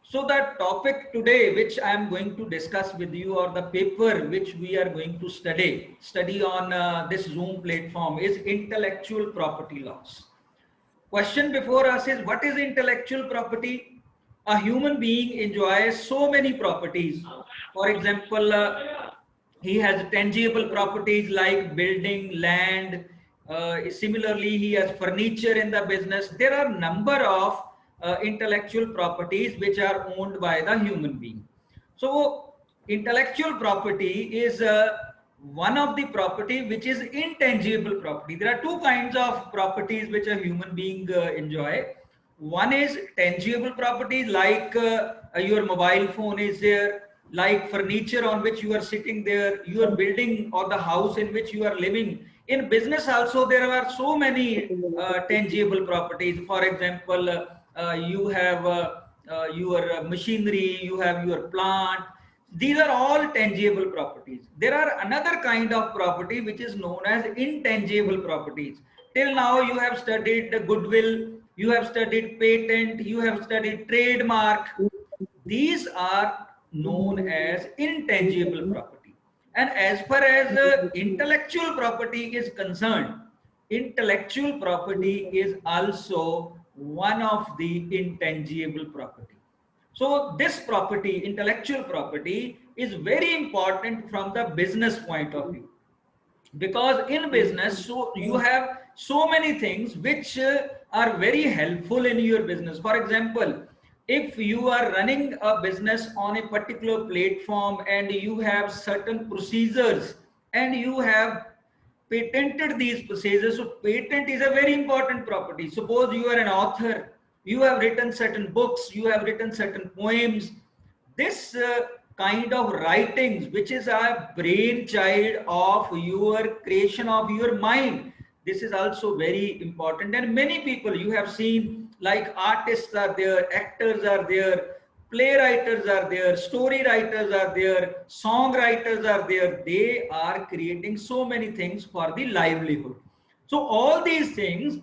So the topic today which I am going to discuss with you, or the paper which we are going to study on this Zoom platform, is intellectual property laws. Question before us is, what is intellectual property? A human being enjoys so many properties. For example, he has tangible properties like building, land. Similarly, he has furniture in the business. There are number of intellectual properties which are owned by the human being. So intellectual property is one of the property which is intangible property. There are two kinds of properties which a human being enjoy. One is tangible properties like your mobile phone is there, like furniture on which you are sitting there, your building or the house in which you are living. In business also there are so many tangible properties. For example, you have your machinery, you have your plant. These are all tangible properties. There are another kind of property which is known as intangible properties. Till now you have studied the goodwill, you have studied patent, you have studied trademark. These are known as intangible property. And as far as intellectual property is concerned, intellectual property is also one of the intangible property. So this property, intellectual property, is very important from the business point of view, because in business, so you have so many things which are very helpful in your business. For example, if you are running a business on a particular platform and you have certain procedures and you have patented these procedures, so patent is a very important property. Suppose you are an author, you have written certain books, you have written certain poems. This kind of writings, which is a brainchild of your creation of your mind, this is also very important. And many people you have seen, like artists are there, actors are there, playwriters are there, story writers are there, songwriters are there. They are creating so many things for the livelihood. So all these things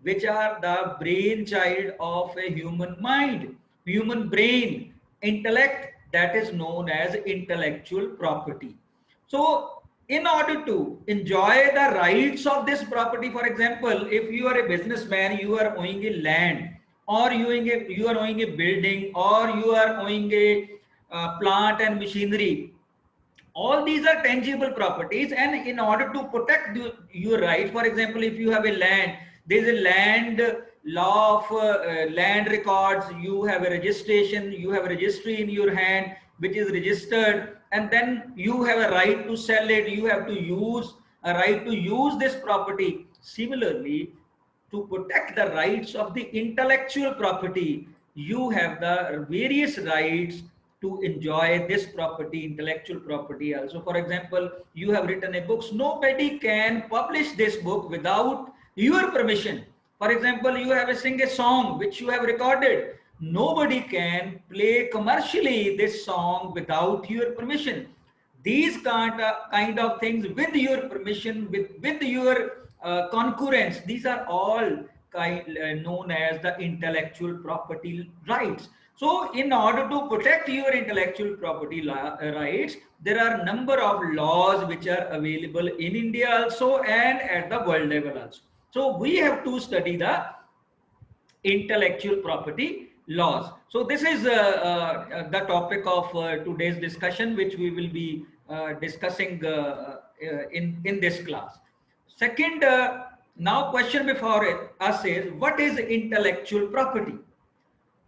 which are the brainchild of a human mind, human brain, intellect, that is known as intellectual property. So in order to enjoy the rights of this property, for example, if you are a businessman, you are owning a land, or you are owning a building, or you are owning a plant and machinery. All these are tangible properties, and in order to protect your rights, for example, if you have a land, there is a land law of land records, you have a registration, you have a registry in your hand which is registered, and then you have a right to sell it, you have to use a right to use this property. Similarly, to protect the rights of the intellectual property, you have the various rights to enjoy this property, intellectual property also. For example, you have written a book, nobody can publish this book without your permission. For example, you have sing a song which you have recorded, nobody can play commercially this song without your permission. These kind of things, with your permission, with your concurrence, these are all known as the intellectual property rights. So in order to protect your intellectual property rights, there are number of laws which are available in India also and at the world level also. So we have to study the intellectual property laws. So this is the topic of today's discussion, which we will be discussing in this class. Second, now question before us is, what is intellectual property?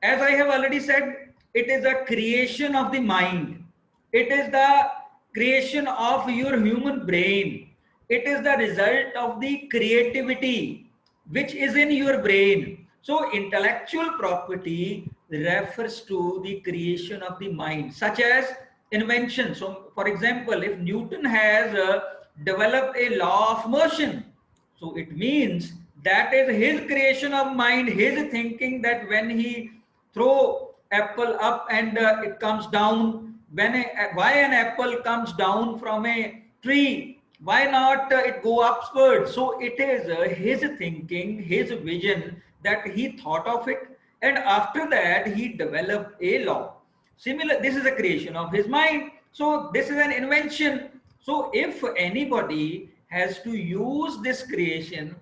As I have already said, it is a creation of the mind. It is the creation of your human brain. It is the result of the creativity which is in your brain. So intellectual property refers to the creation of the mind, such as invention. So for example, if Newton has developed a law of motion, so it means that is his creation of mind, his thinking, that when he throw apple up and it comes down, why an apple comes down from a tree, why not it go upward? So it is his thinking, his vision, that he thought of it, And after that, he developed a law. Similar, this is a creation of his mind. So this is an invention. So if anybody has to use this creation,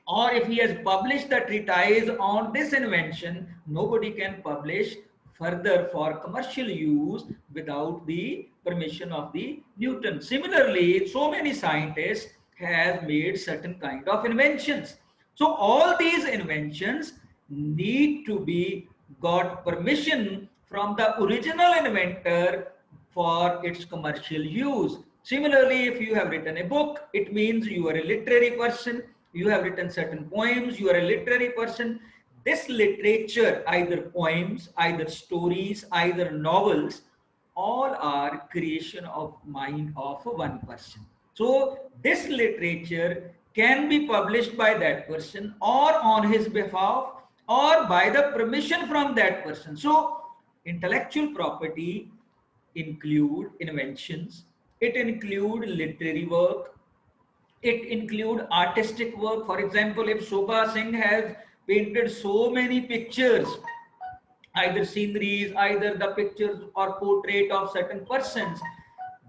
or if he has published the treatise on this invention, nobody can publish further for commercial use without the permission of the Newton. Similarly, so many scientists have made certain kind of inventions. So all these inventions need to be got permission from the original inventor for its commercial use. Similarly, if you have written a book, it means you are a literary person. You have written certain poems, you are a literary person. This literature, either poems, either stories, either novels, all are creation of mind of one person. So this literature can be published by that person or on his behalf or by the permission from that person. So intellectual property include inventions, it include literary work, it include artistic work. For example, if Shobha Singh has painted so many pictures, either sceneries, either the pictures or portrait of certain persons,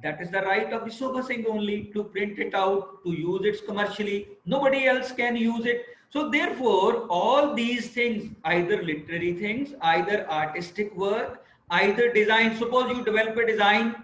that is the right of the Shobha Singh only to print it out, to use it commercially. Nobody else can use it. So therefore, all these things, either literary things, either artistic work, either design. Suppose you develop a design,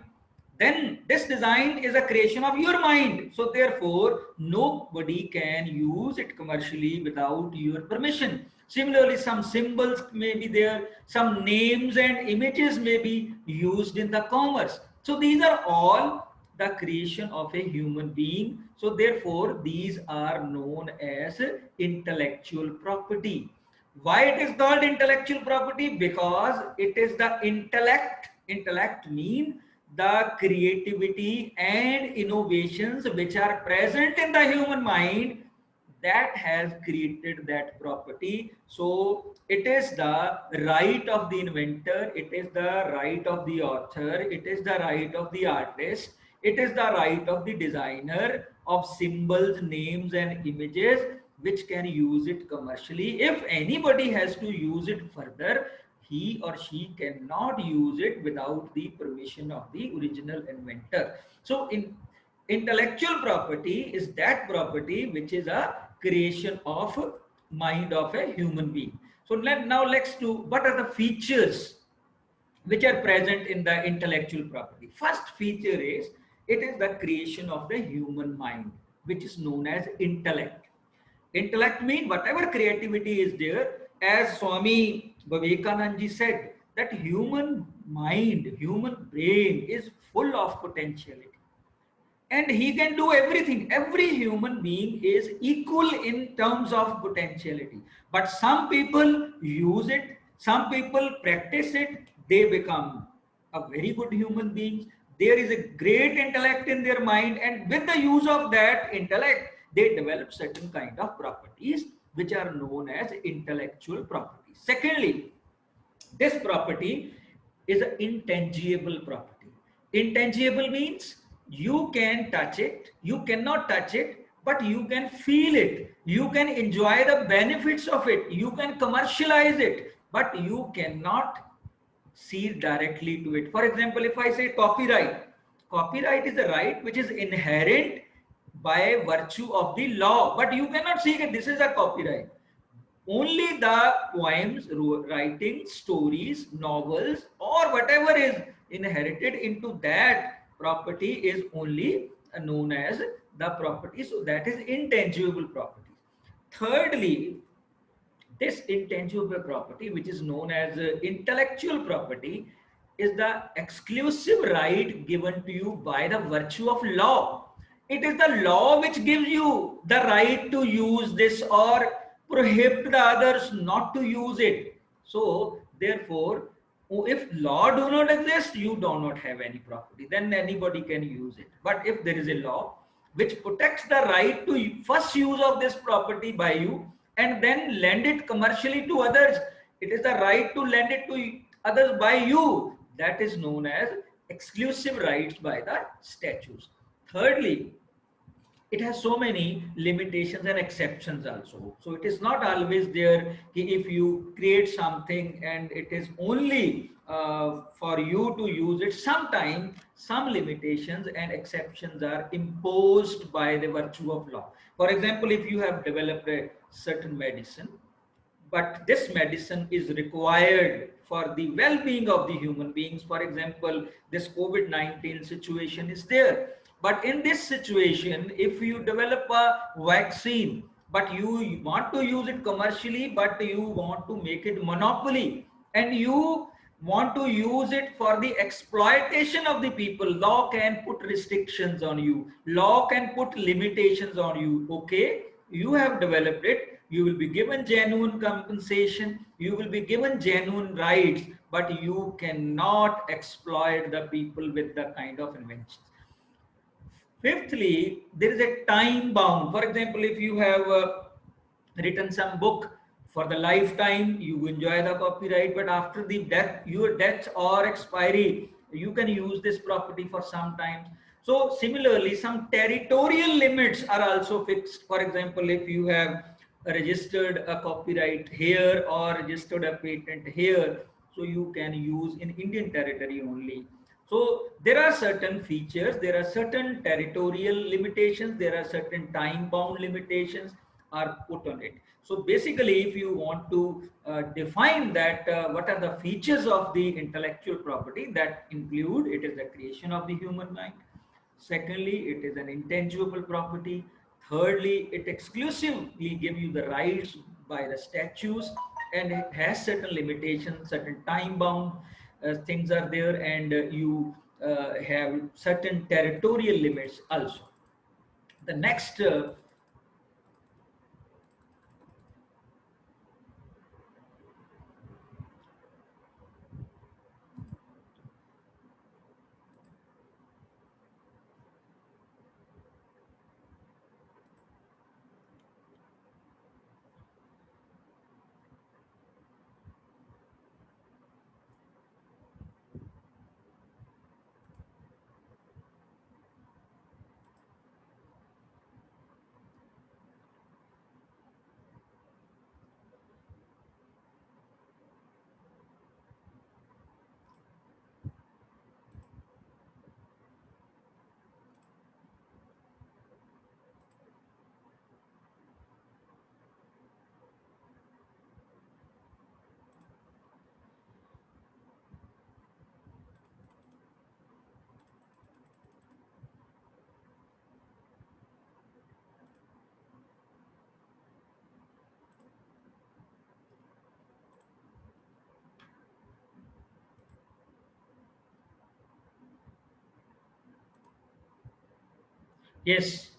then this design is a creation of your mind. So therefore, nobody can use it commercially without your permission. Similarly, some symbols may be there, some names and images may be used in the commerce. So these are all the creation of a human being. So therefore, these are known as intellectual property. Why it is called intellectual property? Because it is the intellect. Intellect means the creativity and innovations which are present in the human mind that has created that property. So it is the right of the inventor, it is the right of the author, it is the right of the artist, it is the right of the designer of symbols, names and images which can use it commercially. If anybody has to use it further, he or she cannot use it without the permission of the original inventor. So in intellectual property is that property which is a creation of mind of a human being. So now let's do what are the features which are present in the intellectual property. First feature is it is the creation of the human mind, which is known as intellect. Intellect means whatever creativity is there, as Swami Vivekananda ji said, that human mind, human brain is full of potentiality and he can do everything. Every human being is equal in terms of potentiality, but some people use it, some people practice it, they become a very good human beings. There is a great intellect in their mind, and with the use of that intellect they develop certain kind of properties which are known as intellectual properties. Secondly, this property is an intangible property. Intangible means you can touch it, you cannot touch it, but you can feel it. You can enjoy the benefits of it. You can commercialize it, but you cannot see directly to it. For example, if I say copyright, copyright is a right which is inherent by virtue of the law, but you cannot see that this is a copyright. Only the poems, writing, stories, novels, or whatever is inherited into that property is only known as the property. So that is intangible property. Thirdly, this intangible property, which is known as intellectual property, is the exclusive right given to you by the virtue of law. It is the law which gives you the right to use this or prohibit the others not to use it. So, therefore, if law do not exist, you do not have any property. Then anybody can use it. But if there is a law which protects the right to first use of this property by you and then lend it commercially to others, it is the right to lend it to others by you. That is known as exclusive rights by the statutes. Thirdly, it has so many limitations and exceptions also. So it is not always there if you create something and it is only for you to use it. Sometimes some limitations and exceptions are imposed by the virtue of law. For example, if you have developed a certain medicine, but this medicine is required for the well-being of the human beings. For example, this COVID-19 situation is there, but in this situation, if you develop a vaccine but you want to use it commercially, but you want to make it monopoly, and you want to use it for the exploitation of the people, law can put restrictions on you, law can put limitations on you. Okay, you have developed it, you will be given genuine compensation, you will be given genuine rights, but you cannot exploit the people with the kind of inventions. Fifthly, there is a time bound. For example, if you have written some book for the lifetime, you enjoy the copyright, but after the death, your death or expiry, you can use this property for some time. So similarly, some territorial limits are also fixed. For example, if you have registered a copyright here or registered a patent here, so you can use in Indian territory only. So there are certain features, there are certain territorial limitations, there are certain time bound limitations are put on it. So basically, if you want to define that what are the features of the intellectual property, that include it is the creation of the human mind. Secondly, it is an intangible property. Thirdly, it exclusively gives you the rights by the statutes, and it has certain limitations, certain time bound things are there, and you have certain territorial limits also. The next Yes.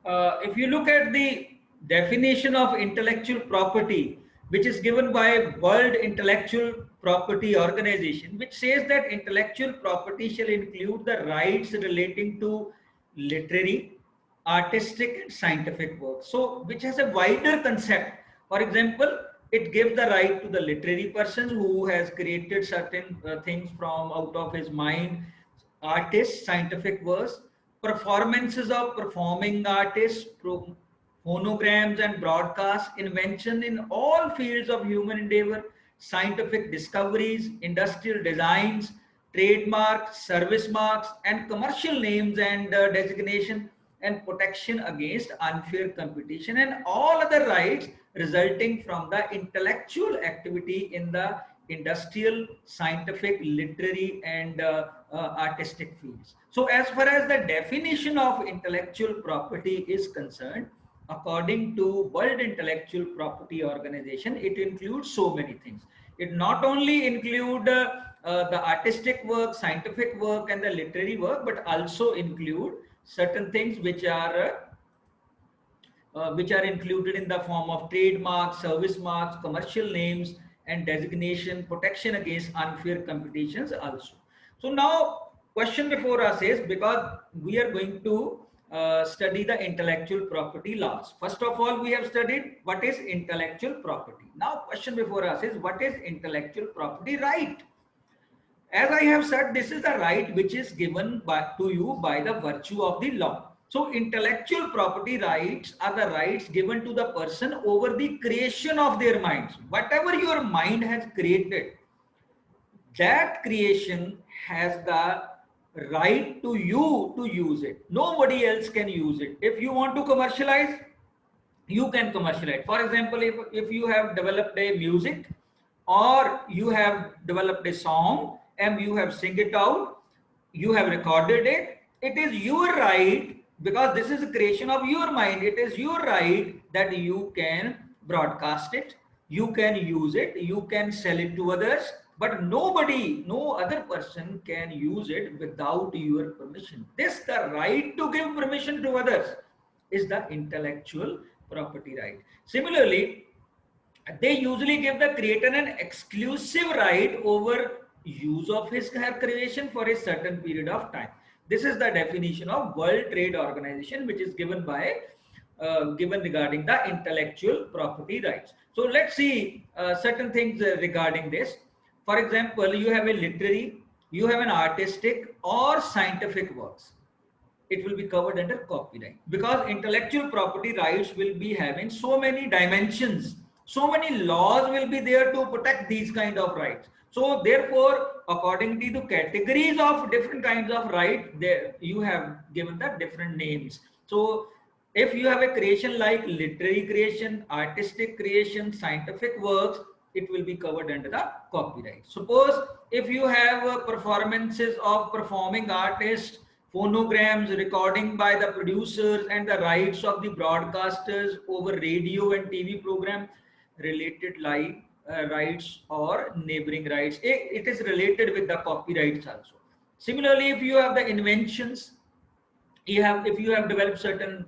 If you look at the definition of intellectual property, which is given by World Intellectual Property Organization, which says that intellectual property shall include the rights relating to literary, artistic, and scientific works. So, which has a wider concept. For example, it gives the right to the literary person who has created certain things from out of his mind, artists, scientific works, performances of performing artists, phonograms and broadcast, invention in all fields of human endeavor, scientific discoveries, industrial designs, trademarks, service marks, and commercial names and designation, and protection against unfair competition, and all other rights resulting from the intellectual activity in the industrial, scientific, literary, and artistic fields. So, as far as the definition of intellectual property is concerned, according to World Intellectual Property Organization, it includes so many things. It not only include the artistic work, scientific work, and the literary work, but also include certain things which are included in the form of trademarks, service marks, commercial names, and designation, protection against unfair competitions also. So now, question before us is, because we are going to study the intellectual property laws. First of all, we have studied what is intellectual property. Now, question before us is, what is intellectual property right? As I have said, this is the right which is given to you by the virtue of the law. So intellectual property rights are the rights given to the person over the creation of their minds. Whatever your mind has created, that creation has the right to you to use it. Nobody else can use it. If you want to commercialize, you can commercialize. For example, if you have developed a music or you have developed a song and you have sing it out, you have recorded it, it is your right, because this is a creation of your mind. It is your right that you can broadcast it, you can use it, you can sell it to others, but nobody, no other person can use it without your permission. This, the right to give permission to others, is the intellectual property right. Similarly, they usually give the creator an exclusive right over use of his her creation for a certain period of time. This is the definition of World Trade Organization, which is given by given regarding the intellectual property rights. So let's see certain things regarding this. For example, you have a literary, you have an artistic or scientific works. It will be covered under copyright, because intellectual property rights will be having so many dimensions, so many laws will be there to protect these kind of rights. So therefore, according to the categories of different kinds of right, there you have given the different names. So if you have a creation like literary creation, artistic creation, scientific works, it will be covered under the copyright. Suppose if you have performances of performing artists, phonograms, recording by the producers, and the rights of the broadcasters over radio and TV program, related live rights or neighboring rights, it is related with the copyrights also. Similarly, if you have the inventions, if you have developed certain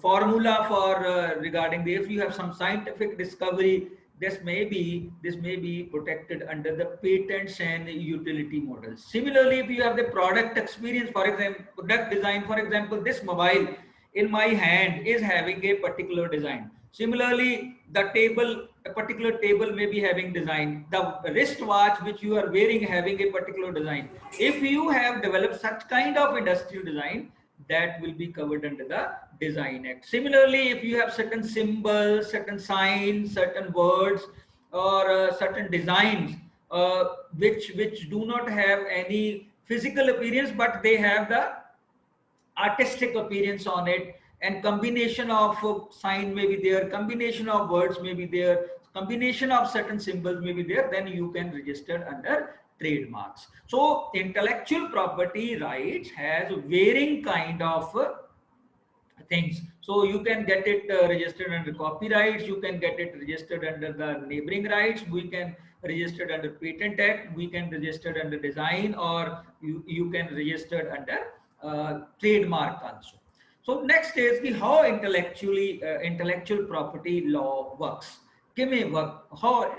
formula for regarding the, if you have some scientific discovery, this may be protected under the patents and utility models. Similarly, if you have the product experience, for example, product design, for example, this mobile in my hand is having a particular design. Similarly, the table, a particular table may be having design. The wristwatch which you are wearing having a particular design. If you have developed such kind of industrial design, that will be covered under the Design Act. Similarly, if you have certain symbols, certain signs, certain words, or certain designs which do not have any physical appearance, but they have the artistic appearance on it, and combination of sign may be there, combination of words may be there, combination of certain symbols may be there, then you can register under trademarks. So intellectual property rights has varying kind of things. So you can get it registered under copyrights, you can get it registered under the neighboring rights, we can registered under Patent Act, we can registered under design, or you can registered under trademark also. So next is the how intellectual property law works. Give me work how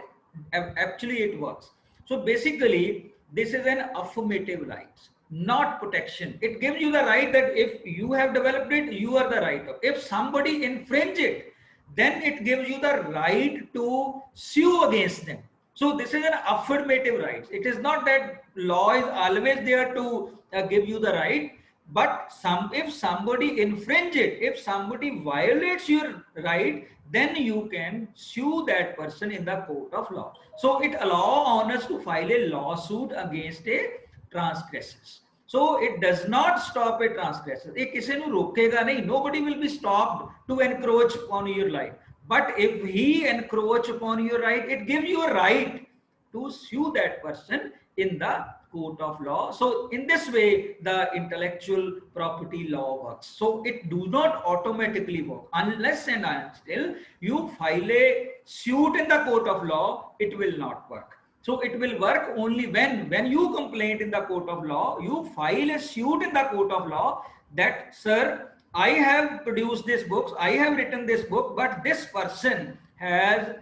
actually it works. So basically, this is an affirmative right, not protection. It gives you the right that if you have developed it, you are the right of. If somebody infringe it, then it gives you the right to sue against them. So this is an affirmative right. It is not that law is always there to give you the right, but if somebody infringe it, if somebody violates your right, then you can sue that person in the court of law. So it allows on us to file a lawsuit against a transgressors. So it does not stop a transgressor. एक किसी ਨੂੰ रोकेगा नहीं. Nobody will be stopped to encroach upon your right. But if he encroach upon your right, it gives you a right to sue that person in the court of law. So in this way, the intellectual property law works. So it do not automatically work unless and until you file a suit in the court of law. It will not work. So it will work only when you complain in the court of law, you file a suit in the court of law that, sir, I have produced this book, I have written this book, but this person has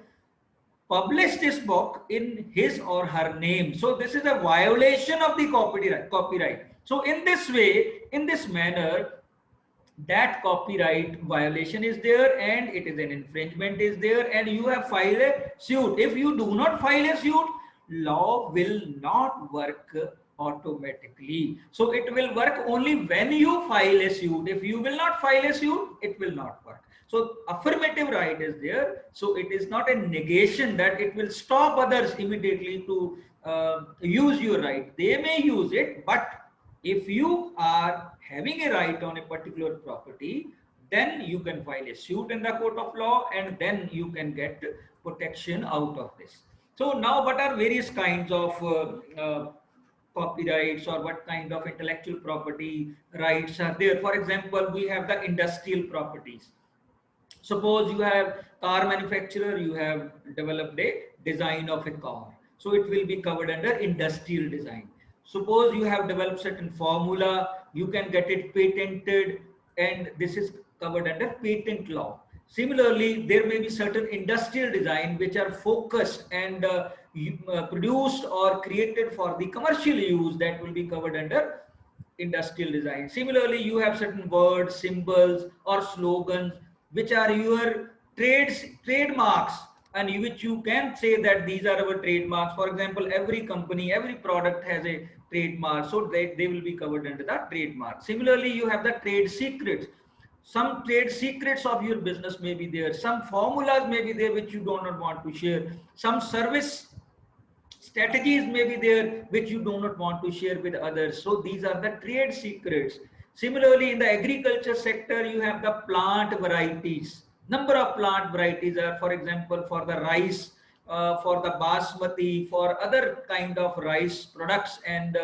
published this book in his or her name. So this is a violation of the copyright. So in this way, in this manner, that copyright violation is there and it is an infringement is there, and you have filed a suit. If you do not file a suit, law will not work automatically. So it will work only when you file a suit. If you will not file a suit, it will not work. So affirmative right is there. So it is not a negation that it will stop others immediately to use your right. They may use it, but if you are having a right on a particular property, then you can file a suit in the court of law, and then you can get protection out of this. So now what are various kinds of copyrights, or what kind of intellectual property rights are there? For example, we have the industrial properties. Suppose you have car manufacturer, you have developed a design of a car. So it will be covered under industrial design. Suppose you have developed certain formula, you can get it patented, and this is covered under patent law. Similarly, there may be certain industrial design which are focused and produced or created for the commercial use, that will be covered under industrial design. Similarly, you have certain words, symbols, or slogans which are your trademarks, and which you can say that these are our trademarks. For example, every company, every product has a trademark, so they will be covered under the trademark. Similarly, you have the trade secrets. Some trade secrets of your business may be there. Some formulas may be there which you do not want to share. Some service strategies may be there which you do not want to share with others. So these are the trade secrets. Similarly, in the agriculture sector, you have the plant varieties. Number of plant varieties are, for example, for the rice, for the basmati, for other kind of rice products, and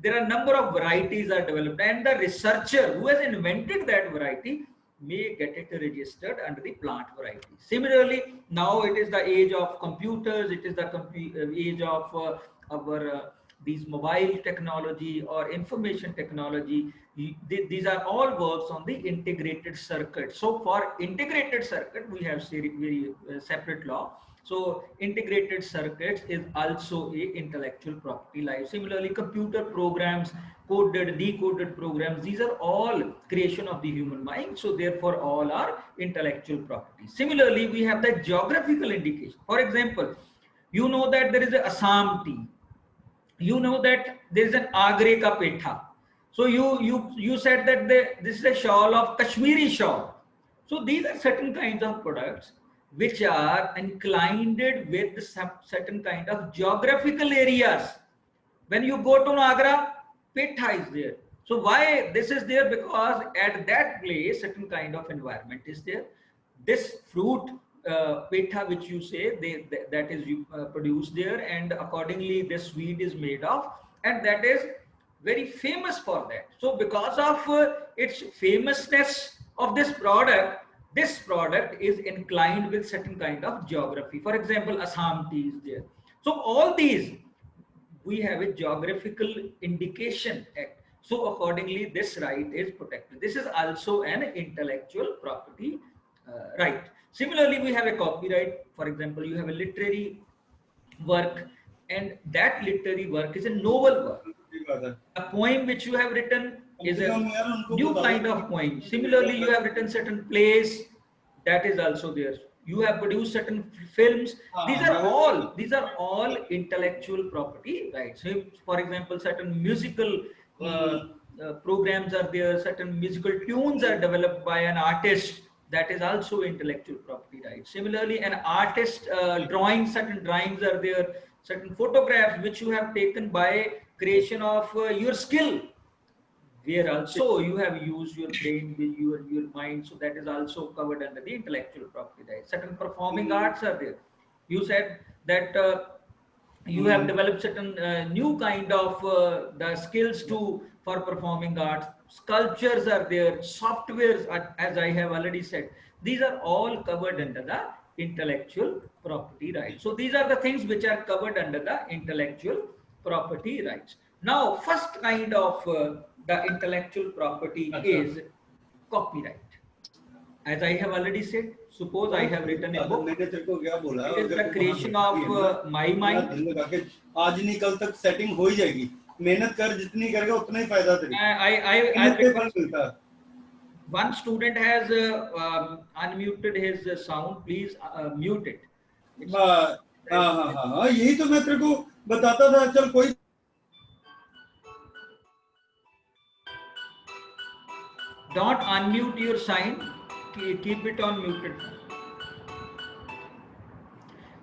there are number of varieties are developed, and the researcher who has invented that variety may get it registered under the plant variety. Similarly, now it is the age of computers, it is the age of our these mobile technology or information technology. These are all works on the integrated circuit. So for integrated circuit, we have very separate law. So integrated circuits is also a intellectual property life. Similarly, computer programs, coded, decoded programs, these are all creation of the human mind. So therefore, all are intellectual property. Similarly, we have the geographical indication. For example, you know that there is a Assam tea. You know that there is an Agre ka petha. So you said that this is a shawl of Kashmiri shawl. So these are certain kinds of products which are inclined with certain kind of geographical areas. When you go to Agra, Petha is there. So why this is there? Because at that place, certain kind of environment is there. This fruit, Petha, which you say, that is produced there, and accordingly, this sweet is made of, and that is very famous for that. So because of its famousness of this product is inclined with certain kind of geography. For example, Assam tea is there. So all these, we have a geographical indication act. So accordingly, this right is protected. This is also an intellectual property right. Similarly, we have a copyright. For example, you have a literary work, and that literary work is a novel work. A poem which you have written is a new kind of poem. Similarly, you have written certain plays, that is also there. You have produced certain films. These are all intellectual property rights. So, for example, certain musical programs are there. Certain musical tunes are developed by an artist. That is also intellectual property rights. Similarly, an artist drawing, certain drawings are there. Certain photographs which you have taken by creation of your skill, where also you have used your brain with your mind, so that is also covered under the intellectual property rights. Certain performing arts are there. You said that you have developed certain new kind of the skills for performing arts. Sculptures are there, softwares are, as I have already said, these are all covered under the intellectual property rights. So these are the things which are covered under the intellectual property rights. Now, first kind of the intellectual property is copyright. As I have already said, suppose I have written a book. It is the creation of my mind. आज नहीं कल तक setting हो ही जाएगी. मेहनत कर जितनी करेगा उतना ही फायदा तेरे. One student has unmuted his sound. Please mute it. हाँ, यही तो मैं तेरे को बताता था. चल कोई Don't unmute your sign. Keep it on muted.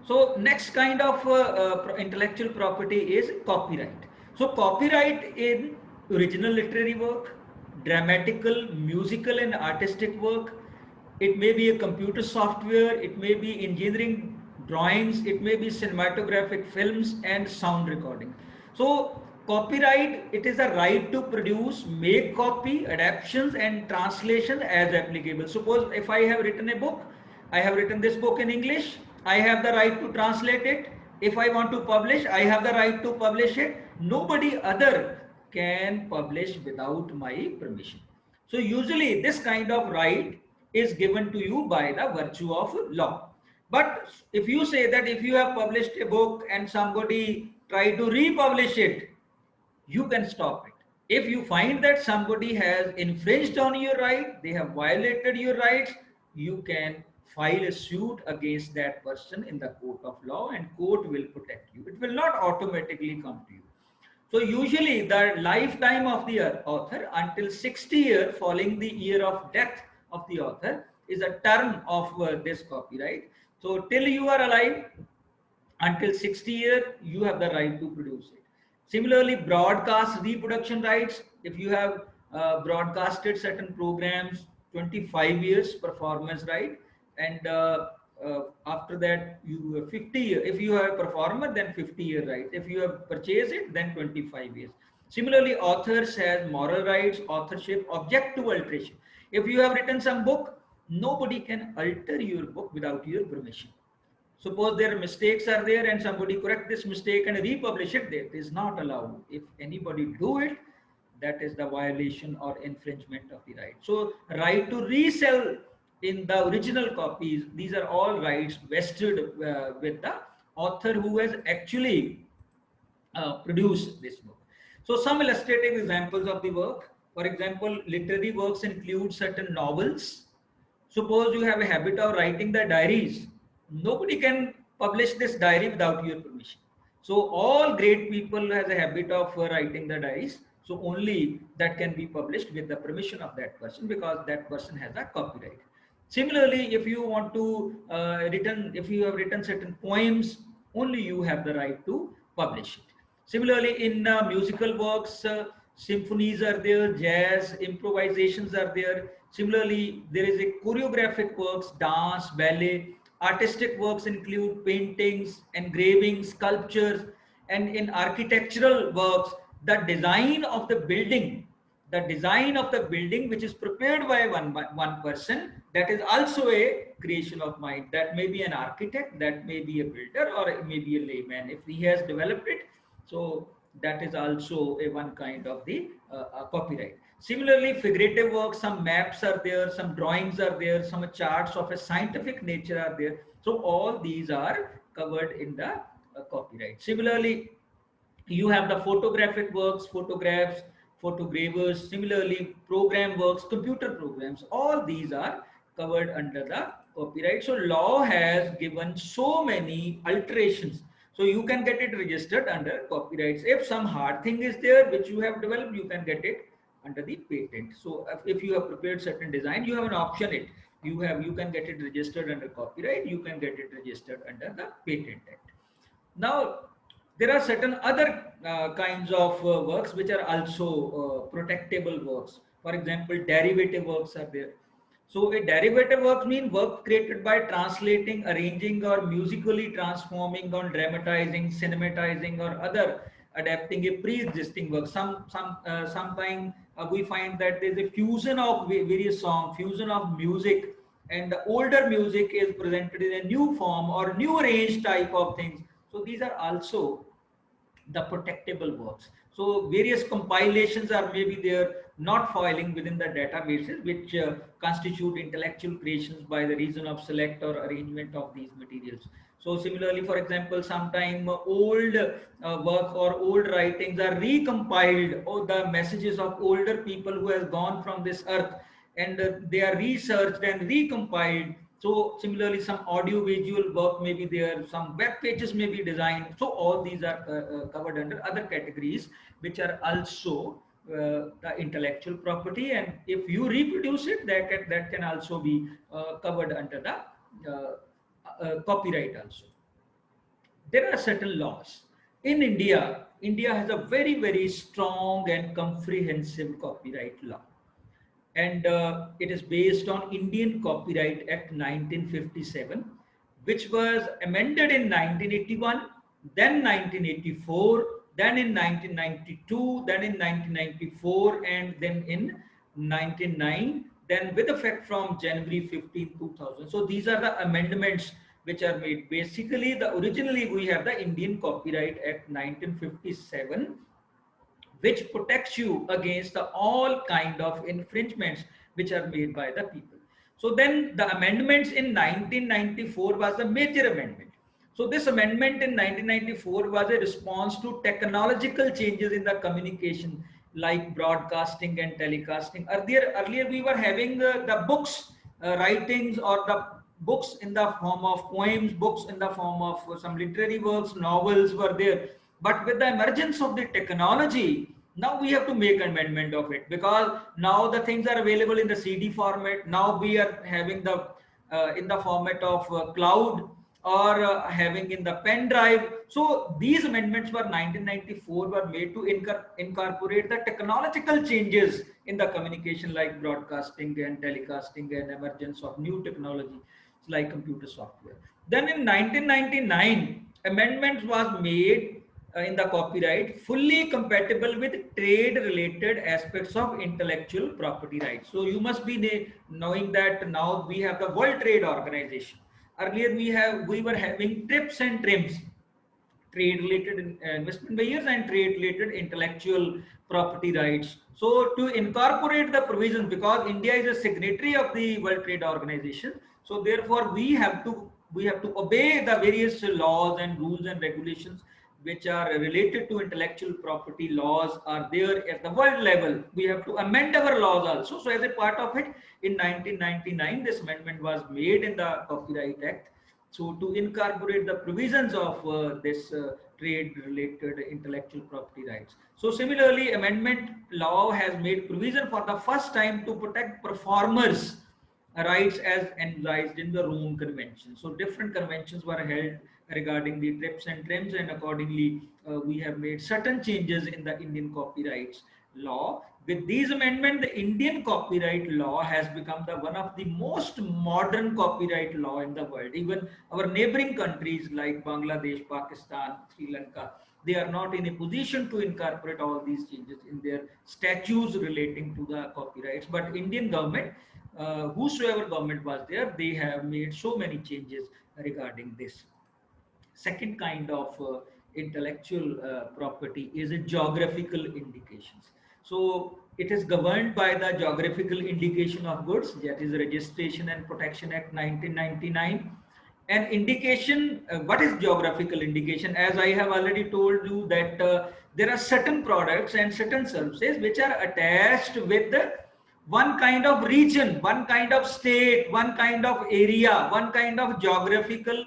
So next kind of intellectual property is copyright. So copyright in original literary work, dramatical, musical and artistic work. It may be a computer software, it may be engineering drawings, it may be cinematographic films and sound recording. So copyright, it is a right to produce, make copy, adaptations and translation as applicable. Suppose if I have written a book, I have written this book in English, I have the right to translate it. If I want to publish, I have the right to publish it. Nobody other can publish without my permission. So usually this kind of right is given to you by the virtue of law. But if you say that if you have published a book and somebody try to republish it, you can stop it. If you find that somebody has infringed on your right, they have violated your rights, you can file a suit against that person in the court of law and court will protect you. It will not automatically come to you. So usually the lifetime of the author until 60 years following the year of death of the author is a term of this copyright. So till you are alive, until 60 years, you have the right to produce it. Similarly, broadcast reproduction rights, if you have broadcasted certain programs 25 years performance right, and after that you have 50 years. If you have a performer, then 50-year right. If you have purchased it, then 25 years. Similarly, authors has moral rights, authorship, object to alteration. If you have written some book, nobody can alter your book without your permission. Suppose their mistakes are there and somebody correct this mistake and republish it, that is not allowed. If anybody do it, that is the violation or infringement of the right. So right to resell in the original copies, these are all rights vested with the author who has actually produced this book. So some illustrative examples of the work. For example, literary works include certain novels. Suppose you have a habit of writing the diaries. Nobody can publish this diary without your permission. So all great people has a habit of writing the diaries. So only that can be published with the permission of that person because that person has a copyright. Similarly, if you want to if you have written certain poems, only you have the right to publish it. Similarly, in musical works, symphonies are there, jazz, improvisations are there. Similarly, there is a choreographic works, dance, ballet. Artistic works include paintings, engravings, sculptures, and in architectural works, the design of the building which is prepared by one person, that is also a creation of mind. That may be an architect, that may be a builder, or it may be a layman. If he has developed it, so that is also a one kind of the copyright. Similarly, figurative works, some maps are there, some drawings are there, some charts of a scientific nature are there. So all these are covered in the copyright. Similarly, you have the photographic works, photographs, photogravers. Similarly, program works, computer programs, all these are covered under the copyright. So law has given so many alterations, so you can get it registered under copyrights. If some hard thing is there which you have developed, you can get it under the patent. So if you have prepared certain design, you have an option it, you can get it registered under copyright, you can get it registered under the patent act. Now, there are certain other kinds of works which are also protectable works. For example, derivative works are there. So a derivative work means work created by translating, arranging, or musically transforming, or dramatizing, cinematizing, or other adapting a pre-existing work. Sometimes we find that there is a fusion of various songs, fusion of music, and the older music is presented in a new form or new arranged type of things. So these are also the protectable works. So various compilations are maybe there, not filing within the databases, which constitute intellectual creations by the reason of select or arrangement of these materials. So similarly, for example, sometime old work or old writings are recompiled, or the messages of older people who has gone from this earth, and they are researched and recompiled. So similarly, some audio visual work may be there, some web pages may be designed. So all these are covered under other categories, which are also the intellectual property, and if you reproduce it, that can also be covered under the copyright also. There are certain laws. In India, India has a very strong and comprehensive copyright law. And it is based on Indian Copyright Act 1957, which was amended in 1981, then 1984, then in 1992, then in 1994, and then in 1999, then with effect from January 15, 2000. So these are the amendments which are made. Basically, originally we have the Indian Copyright Act 1957, which protects you against all kind of infringements which are made by the people. So then the amendments in 1994 was a major amendment. So this amendment in 1994 was a response to technological changes in the communication, like broadcasting and telecasting. Earlier we were having the books, writings, or the books in the form of poems, books in the form of some literary works, novels were there. But with the emergence of the technology, now we have to make amendment of it, because now the things are available in the CD format. Now we are having the in the format of cloud, or having in the pen drive. So these amendments were 1994 were made to incorporate the technological changes in the communication, like broadcasting and telecasting and emergence of new technology like computer software. Then in 1999, amendments was made in the copyright fully compatible with trade related aspects of intellectual property rights. So you must be knowing that now we have the World Trade Organization. Earlier we were having TRIPS and TRIMS, trade related investment barriers and trade related intellectual property rights. So to incorporate the provisions, because India is a signatory of the World Trade Organization, so therefore we have to obey the various laws and rules and regulations which are related to intellectual property laws are there at the world level. We have to amend our laws also. So as a part of it, in 1999 this amendment was made in the Copyright Act, so to incorporate the provisions of this trade related intellectual property rights. So similarly, amendment law has made provision for the first time to protect performers rights as envisaged in the Rome Convention. So different conventions were held regarding the TRIPS and TRIMS, and accordingly we have made certain changes in the Indian copyrights law. With these amendments, the Indian copyright law has become one of the most modern copyright law in the world. Even our neighboring countries like Bangladesh, Pakistan, Sri Lanka, they are not in a position to incorporate all these changes in their statutes relating to the copyrights. But Indian government, whosoever government was there, they have made so many changes regarding this. Second kind of intellectual property is a geographical indications. So it is governed by the Geographical Indication of Goods, that is Registration and Protection Act 1999. And indication, what is geographical indication? As I have already told you that there are certain products and certain services which are attached with one kind of region, one kind of state, one kind of area, one kind of geographical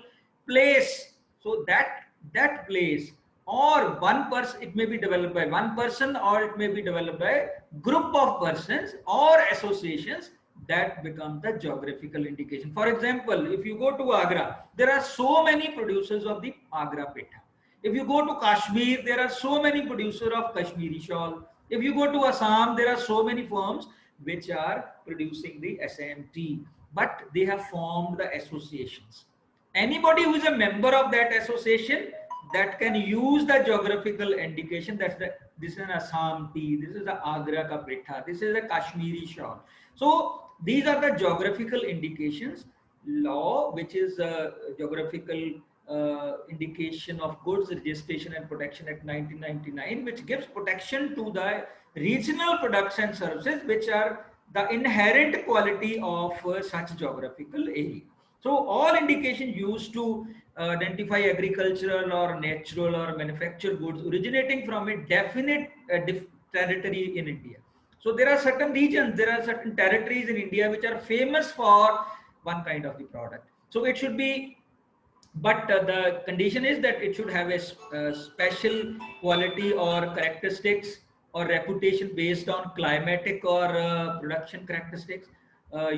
place. So that place or one person, it may be developed by one person or it may be developed by a group of persons or associations, that becomes the geographical indication. For example, if you go to Agra, there are so many producers of the Agra Petha. If you go to Kashmir, there are so many producers of Kashmiri shawl. If you go to Assam, there are so many firms which are producing the Assam tea, but they have formed the associations. Anybody who is a member of that association, that can use the geographical indication. This is an Assam tea, this is the Agra ka Petha, this is a Kashmiri shawl. So these are the geographical indications law, which is a geographical indication of goods registration and protection act 1999, which gives protection to the regional products and services which are the inherent quality of such geographical area. So all indications used to identify agricultural or natural or manufactured goods originating from a definite territory in India. So there are certain regions, there are certain territories in India which are famous for one kind of the product. So it should be, but the condition is that it should have a special quality or characteristics or reputation based on climatic or production characteristics.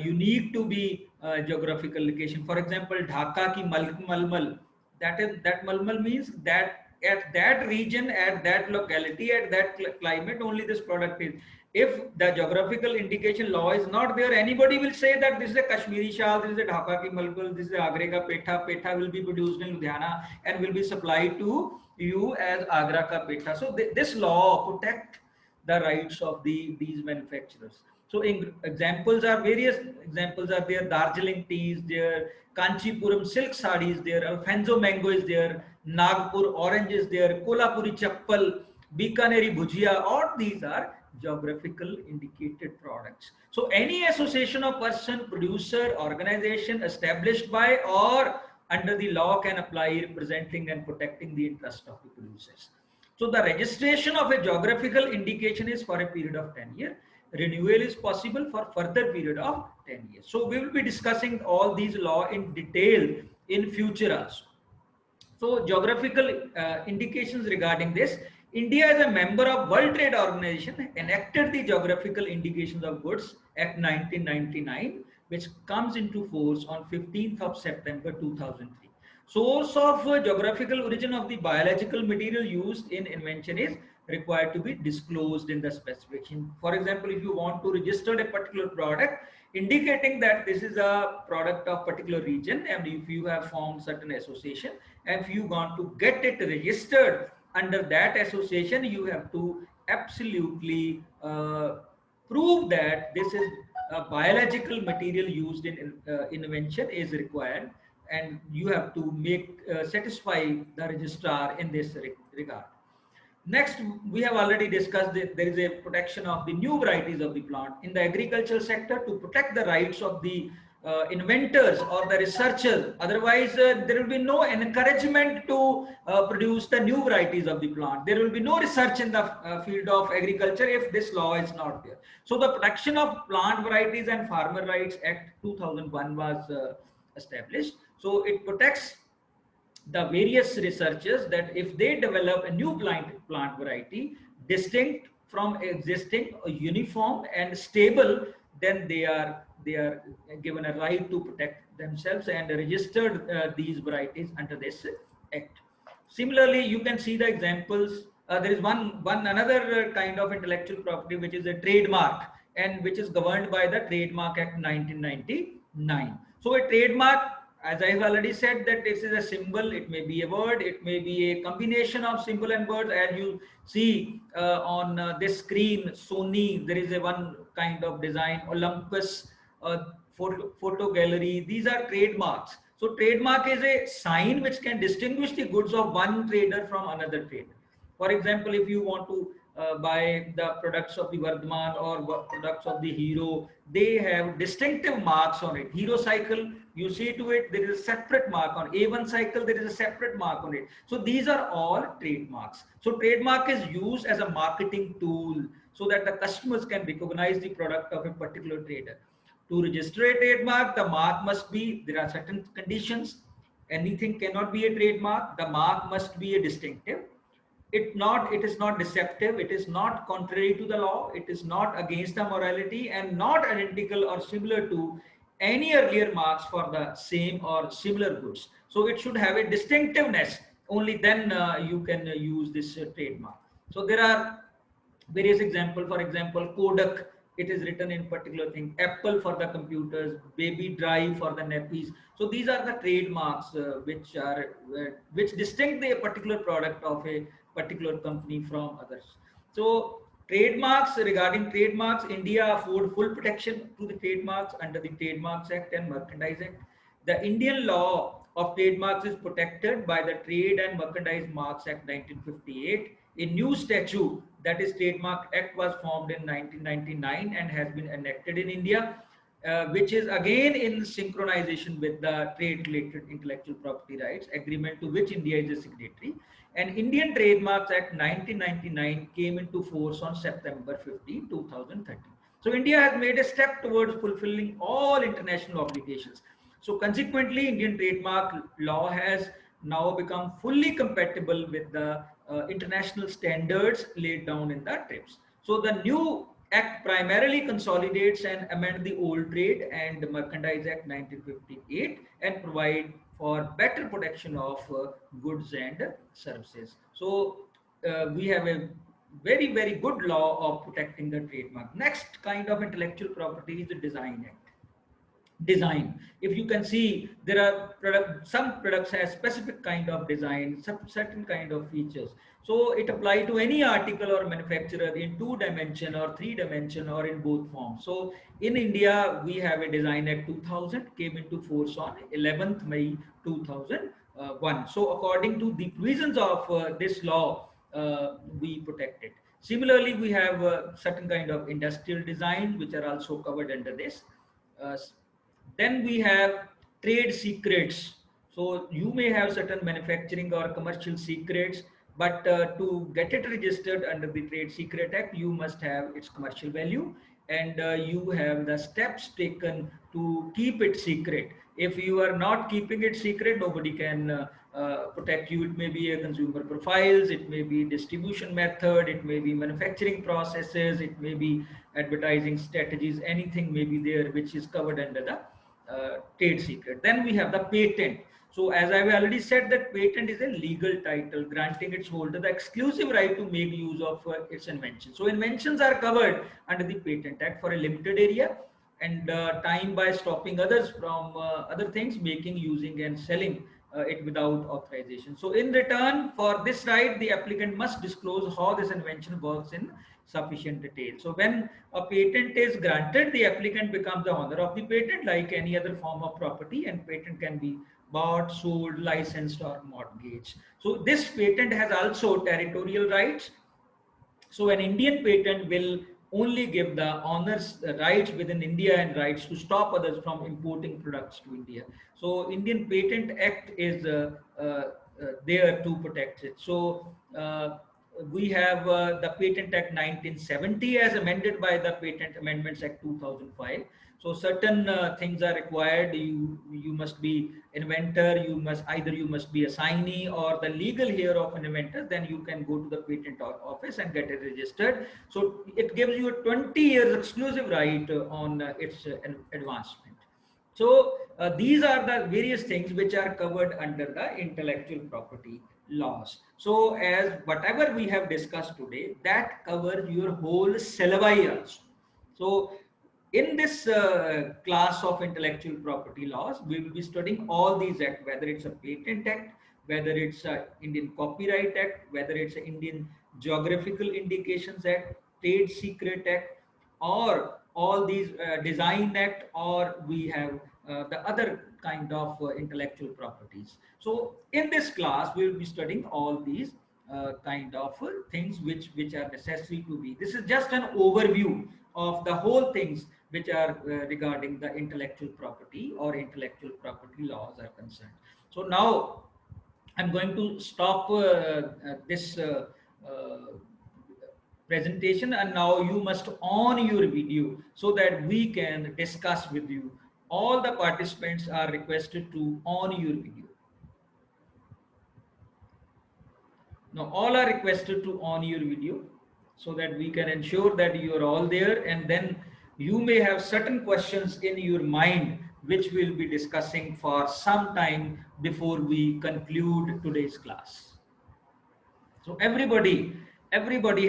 You need to be geographical location. For example, Dhaka ki malmal, that malmal means that at that region, at that locality, at that climate, only this product is. If the geographical indication law is not there, anybody will say that this is a Kashmiri shawl, this is a Dhaka ki malmal, this is a Agra ka petha. Petha will be produced in Ludhiana and will be supplied to you as Agra ka petha. So this law protect the rights of these manufacturers. So examples are various examples are there. Darjeeling tea is there, Kanchipuram silk sari is there, Alfonso mango is there, Nagpur orange is there, Kolhapuri chappal, Bikaneri bhujia. All these are geographical indicated products. So any association of person, producer, organization established by or under the law can apply representing and protecting the interest of the producers. So the registration of a geographical indication is for a period of 10 years. Renewal is possible for further period of 10 years. So we will be discussing all these law in detail in future also. So geographical indications regarding this. India is a member of World Trade Organization, enacted the Geographical Indications of Goods Act 1999, which comes into force on 15th of September 2003. Source of geographical origin of the biological material used in invention is required to be disclosed in the specification. For example, if you want to register a particular product, indicating that this is a product of particular region, and if you have formed certain association, and if you want to get it registered under that association, you have to absolutely prove that this is a biological material used in invention is required, and you have to make satisfy the registrar in this regard. Next, we have already discussed that there is a protection of the new varieties of the plant in the agricultural sector to protect the rights of the inventors or the researchers. Otherwise, there will be no encouragement to produce the new varieties of the plant. There will be no research in the field of agriculture if this law is not there. So the Protection of Plant Varieties and Farmer Rights Act 2001 was established. So it protects the various researchers that if they develop a new plant variety distinct from existing, uniform and stable, then they are given a right to protect themselves and registered these varieties under this act. Similarly, you can see the examples. There is one another kind of intellectual property which is a trademark, and which is governed by the Trademark Act 1999. So a trademark, as I have already said, that this is a symbol, it may be a word, it may be a combination of symbol and words. As you see on this screen, Sony, there is a one kind of design, Olympus, photo gallery, these are trademarks. So trademark is a sign which can distinguish the goods of one trader from another trader. For example, if you want to buy the products of the Vardhman or products of the Hero, they have distinctive marks on it. Hero cycle, you see to it, there is a separate mark on A1 cycle, there is a separate mark on it. So these are all trademarks. So trademark is used as a marketing tool so that the customers can recognize the product of a particular trader. To register a trademark, the mark must be, there are certain conditions. Anything cannot be a trademark. The mark must be a distinctive. It is not deceptive, it is not contrary to the law, it is not against the morality, and not identical or similar to any earlier marks for the same or similar goods. So it should have a distinctiveness, only then you can use this trademark. So there are various examples. For example, Kodak, it is written in particular thing. Apple for the computers, Baby Drive for the nappies. So these are the trademarks which distinct a particular product of a particular company from others. So trademarks, regarding trademarks, India afford full protection to the trademarks under the Trademarks Act and Merchandise Act. The Indian law of trademarks is protected by the Trade and Merchandise Marks Act 1958. A new statute, that is Trademark Act, was formed in 1999 and has been enacted in India, which is again in synchronization with the Trade Related Intellectual Property Rights Agreement, to which India is a signatory. And Indian Trademarks Act 1999 came into force on September 15, 2013. So India has made a step towards fulfilling all international obligations. So consequently, Indian trademark law has now become fully compatible with the international standards laid down in the TRIPS. So the new act primarily consolidates and amend the old Trade and Merchandise Act 1958 and provide for better protection of goods and services. So we have a very, very good law of protecting the trademark. Next kind of intellectual property is the Design Act. Design, if you can see, there are some products have specific kind of design, some certain kind of features, so it apply to any article or manufacturer in 2 dimension or 3 dimension or in both forms. So in India we have a Design Act 2000 came into force on 11th May 2001. So according to the provisions of this law, we protect it. Similarly, we have certain kind of industrial design which are also covered under this. uh, then we have trade secrets. So you may have certain manufacturing or commercial secrets, but to get it registered under the Trade Secret Act, you must have its commercial value, and you have the steps taken to keep it secret. If you are not keeping it secret, nobody can protect you. It may be a consumer profiles, it may be distribution method, it may be manufacturing processes, it may be advertising strategies, anything may be there which is covered under the trade secret. Then we have the patent. So as I've already said, that patent is a legal title granting its holder the exclusive right to make use of its invention. So inventions are covered under the Patent Act for a limited area and time by stopping others from other things, making, using and selling it without authorization. So in return for this right, the applicant must disclose how this invention works in sufficient detail. So when a patent is granted, the applicant becomes the owner of the patent like any other form of property, and patent can be bought, sold, licensed or mortgaged. So this patent has also territorial rights. So an Indian patent will only give the owners the rights within India and rights to stop others from importing products to India. So Indian Patent Act is there to protect it. So we have the Patent Act 1970 as amended by the Patent Amendments Act 2005. So certain things are required. You must be inventor. You must be a signee or the legal heir of an inventor. Then you can go to the patent office and get it registered. So it gives you a 20 years exclusive right on its advancement. So these are the various things which are covered under the intellectual property laws. So as whatever we have discussed today, that covers your whole syllabi also. So in this class of intellectual property laws, we will be studying all these acts, whether it's a Patent Act, whether it's a Indian Copyright Act, whether it's a Indian Geographical Indications Act, Trade Secret Act, or all these Design Act, or we have the other kind of intellectual properties. So in this class, we will be studying all these kind of things which are necessary to be. This is just an overview of the whole things which are regarding the intellectual property or intellectual property laws are concerned. So now I'm going to stop this presentation, and now you must on your video so that we can discuss with you. All the participants are requested to on your video. Now all are requested to on your video so that we can ensure that you are all there, and then you may have certain questions in your mind which we'll be discussing for some time before we conclude today's class. So everybody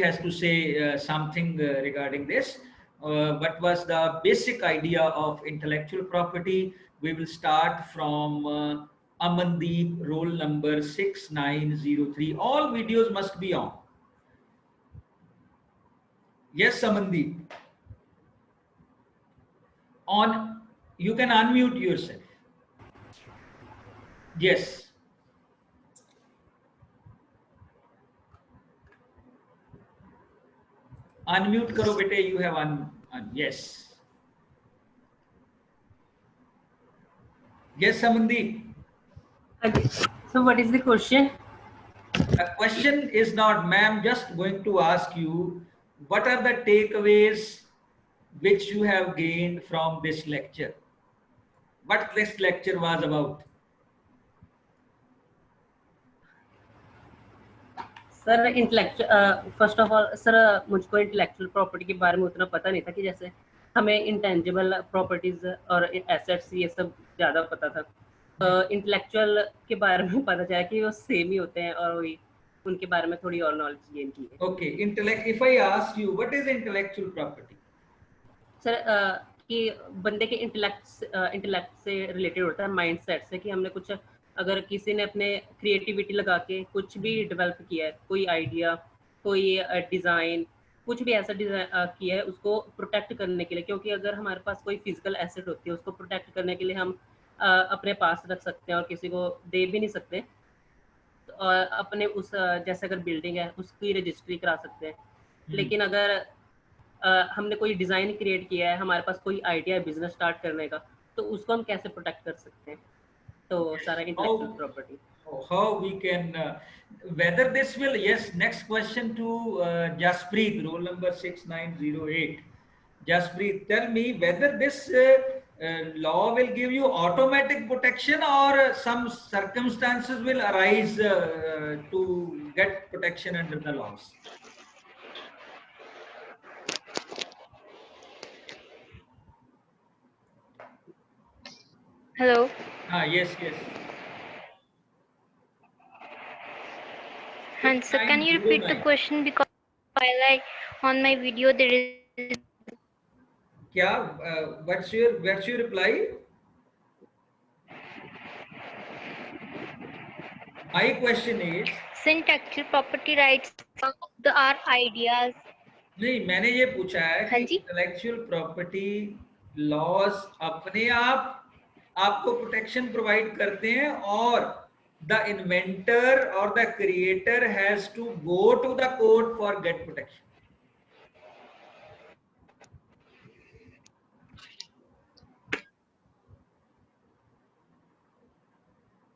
has to say something regarding this. What was the basic idea of intellectual property? We will start from Amandeep, roll number 6903. All videos must be on. Yes, Amandeep. On, you can unmute yourself. Yes. Unmute karo bete, you have yes. Yes, Amandeep. Okay. So what is the question? The question is not, ma'am, just going to ask you, what are the takeaways which you have gained from this lecture? What this lecture was about? Sir intellectual first of all sir मुझको intellectual property के बारे में उतना पता नहीं था कि जैसे हमें इंटेंजिबल प्रॉपर्टीज और एसेट्स ये सब ज़्यादा पता था। इंटेलेक्चुअल के बारे में पता चला कि वो सेम ही होते हैं और वही उनके बारे में थोड़ी और नॉलेज गेन की है। Okay, intellect. If I ask you, what is intellectual property? Sir कि बंदे के इंटेलेक्ट से रिलेटेड होता है, माइंड सेट से, कि हमने कुछ अगर किसी ने अपने क्रिएटिविटी लगा के कुछ भी डेवलप किया है, कोई आइडिया, कोई डिज़ाइन, कुछ भी ऐसा डिज़ाइन किया है, उसको प्रोटेक्ट करने के लिए, क्योंकि अगर हमारे पास कोई फिजिकल एसेट होती है उसको प्रोटेक्ट करने के लिए हम अपने पास रख सकते हैं और किसी को दे भी नहीं सकते। और अपने उस जैसे अगर बिल्डिंग है उसकी रजिस्ट्री करा सकते हैं। लेकिन अगर हमने कोई डिज़ाइन क्रिएट किया है, हमारे पास कोई आइडिया है बिजनेस स्टार्ट करने का, तो उसको हम कैसे प्रोटेक्ट कर सकते हैं? तो सारा intellectual property. How we can whether this will, yes, next question to Jaspreet, roll number 6908. Jaspreet, tell me whether this law will give you automatic protection or some circumstances will arise to get protection under the laws. Hello. Yes, yes. And sir, can you repeat the question, because while on my video there is What's your reply? My question is, intellectual property rights are ideas. नहीं, मैंने ये पूछा है हाँ कि जी? Intellectual property laws अपने आप आपको प्रोटेक्शन प्रोवाइड करते हैं और द इन्वेंटर और the creator has to go to the court for get protection.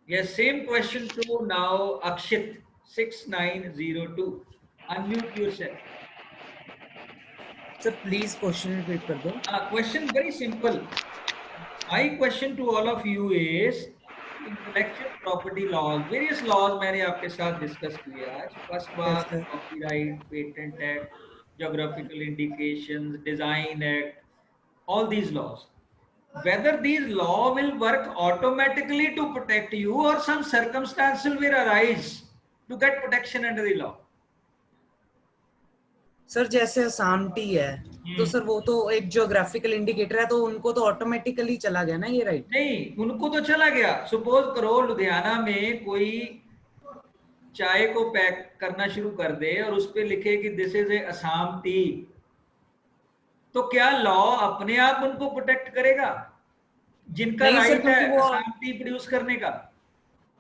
Yes, same question to now Akshit 6902. Unmute yourself. Sir, please question repeat कर दो. Question very simple. My question to all of you is intellectual property laws. Various laws मैंने आपके साथ discuss किए आज. First was Yes, sir. copyright, patent act, geographical indications, design act, all these laws. Whether these law will work automatically to protect you or some circumstances will arise to get protection under the law. Sir जैसे Assam T है तो sir वो तो एक geographical indicator है, तो उनको तो ऑटोमेटिकली चला गया ना ये, राइट? नहीं, उनको तो चला गया. सपोज करो लुधियाना में कोई चाय को पैक करना शुरू कर दे और उस पे लिखे कि this is a Assam T, तो क्या लॉ अपने आप उनको प्रोटेक्ट करेगा जिनका नहीं सर, राइट है क्योंकि वो असम टी प्रोड्यूस करने का?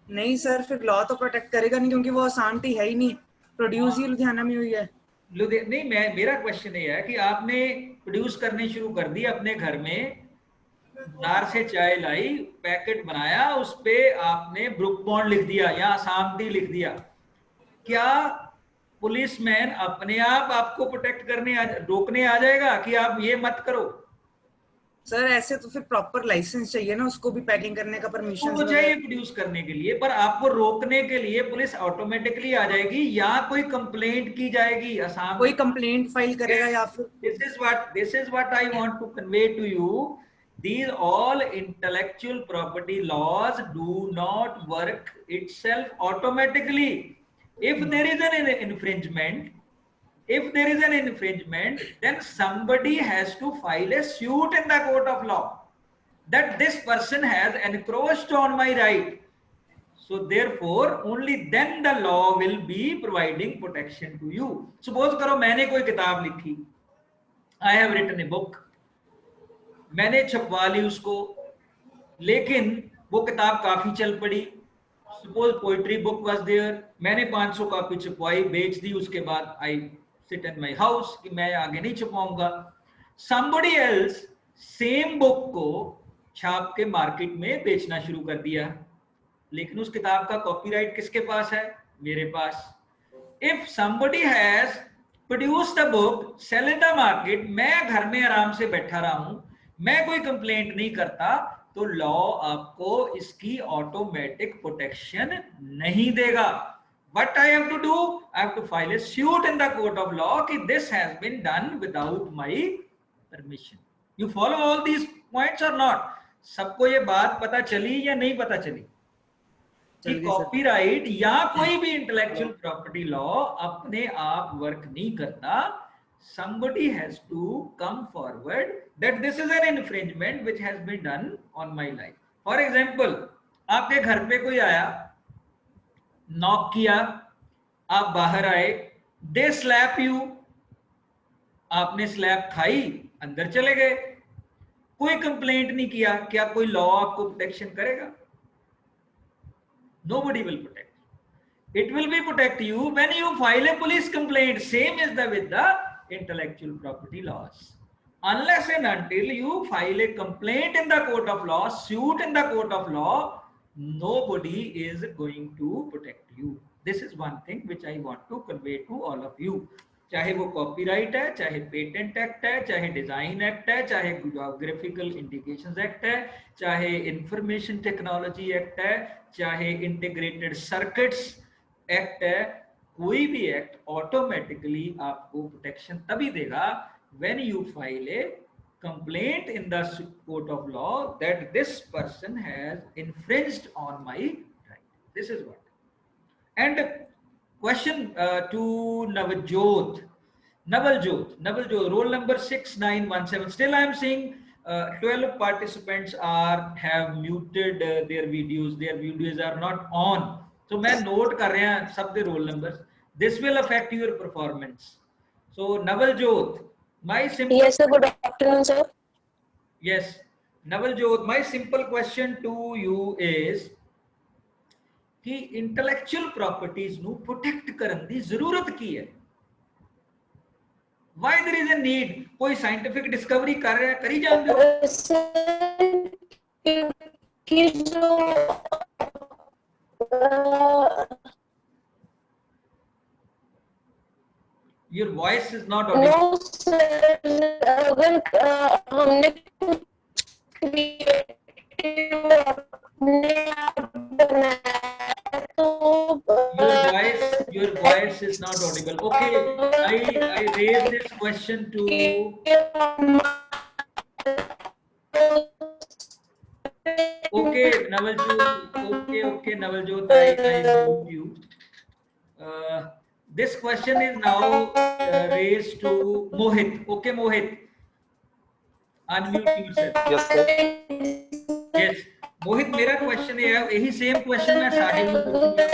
नहीं सर, फिर लॉ तो प्रोटेक्ट करेगा नहीं क्योंकि वो असम टी है ही नहीं, प्रोड्यूस ही लुधियाना में हुई है. नहीं, मेरा क्वेश्चन ये है कि आपने प्रोड्यूस करने शुरू कर दी अपने घर में, बाजार से चाय लाई, पैकेट बनाया, उस पे आपने ब्रुक बॉन्ड लिख दिया या असम टी लिख दिया, क्या पुलिसमैन अपने आप आपको प्रोटेक्ट करने रोकने आ जाएगा कि आप ये मत करो? सर ऐसे तो फिर प्रॉपर लाइसेंस चाहिए ना उसको भी पैकिंग करने का, परमिशन वो चाहिए प्रोड्यूस करने के लिए, पर आपको रोकने के लिए पुलिस ऑटोमेटिकली आ जाएगी या कोई कंप्लेंट की जाएगी? असम कोई कंप्लेंट फाइल करेगा या फिर this is what I want to convey to you. These all intellectual property laws do not work itself automatically. If there is an infringement, then somebody has to file a suit in the court of law that this person has encroached on my right. So therefore only then the law will be providing protection to you. Suppose करो मैंने कोई किताब लिखी, I have written a book, मैंने छपवा ली उसको, लेकिन वो किताब काफी चल पड़ी. Suppose poetry book was there, मैंने 500 कॉपी छपवाई, बेच दी, उसके बाद I sit in my house कि मैं आगे नहीं छपाऊंगा. Somebody else same book को छाप के मार्केट में बेचना शुरू कर दिया, लेकिन उस किताब का कॉपीराइट किसके पास है? मेरे पास. If somebody has produced the book, sell in the market, मैं घर में आराम से बैठा रहा हूं, मैं कोई कंप्लेंट नहीं करता, तो लॉ आपको इसकी ऑटोमेटिक प्रोटेक्शन नहीं देगा. what I have to do? I have to file a suit in the court of law कि this has been done without my permission. You follow all these points or not? सबको ये बात पता चली या नहीं पता चली कि कॉपीराइट या कोई भी इंटेलेक्चुअल प्रॉपर्टी लॉ अपने आप वर्क नहीं करता. Somebody has to come forward that this is an infringement which has been done on my life. For example, आपके घर पे कोई आया, नॉक किया, आप बाहर आए, दे स्लैप यू, आपने स्लैप खाई, अंदर चले गए, कोई कंप्लेंट नहीं किया, क्या कोई लॉ आपको प्रोटेक्शन करेगा? Nobody will protect you. It will be protect you when you file a police complaint. Same is the with the intellectual property laws. Unless and until you file a complaint in the court of law, suit in the court of law, nobody is going to protect you. This is one thing which I want to convey to all of you. चाहे वो copyright है, चाहे patent act है, चाहे design act है, चाहे geographical indications act है, चाहे इंफॉर्मेशन टेक्नोलॉजी एक्ट है, चाहे इंटीग्रेटेड सर्किट्स एक्ट है, कोई भी एक्ट ऑटोमेटिकली आपको प्रोटेक्शन तभी देगा when you file A complaint in the court of law that this person has infringed on my right. This is what. And question to Navjot, roll number 6917. Still I am seeing 12 participants have muted their videos. Their videos are not on. So मैं note कर रहे हैं सब the roll numbers. This will affect your performance. So Navjot, my simple. Yes sir, good afternoon sir. Yes, Navjot, my simple question to you is कि intellectual properties ਨੂੰ protect ਕਰਨ ਦੀ ਜ਼ਰੂਰਤ ਕੀ ਹੈ? Why there is a need? कोई scientific discovery कर रहा है, करी जानते हो? Your voice is not audible. No sir, अगर हमने your voice is not audible. Okay, I raise this question to. Okay, Navjot. Okay, Navjot. I move you. This question is now raised to Mohit. Okay, Mohit. Unmute yourself. Yes, sir. Yes. Mohit, मेरा question है, यही same question मैं साहिल को पूछूंगा.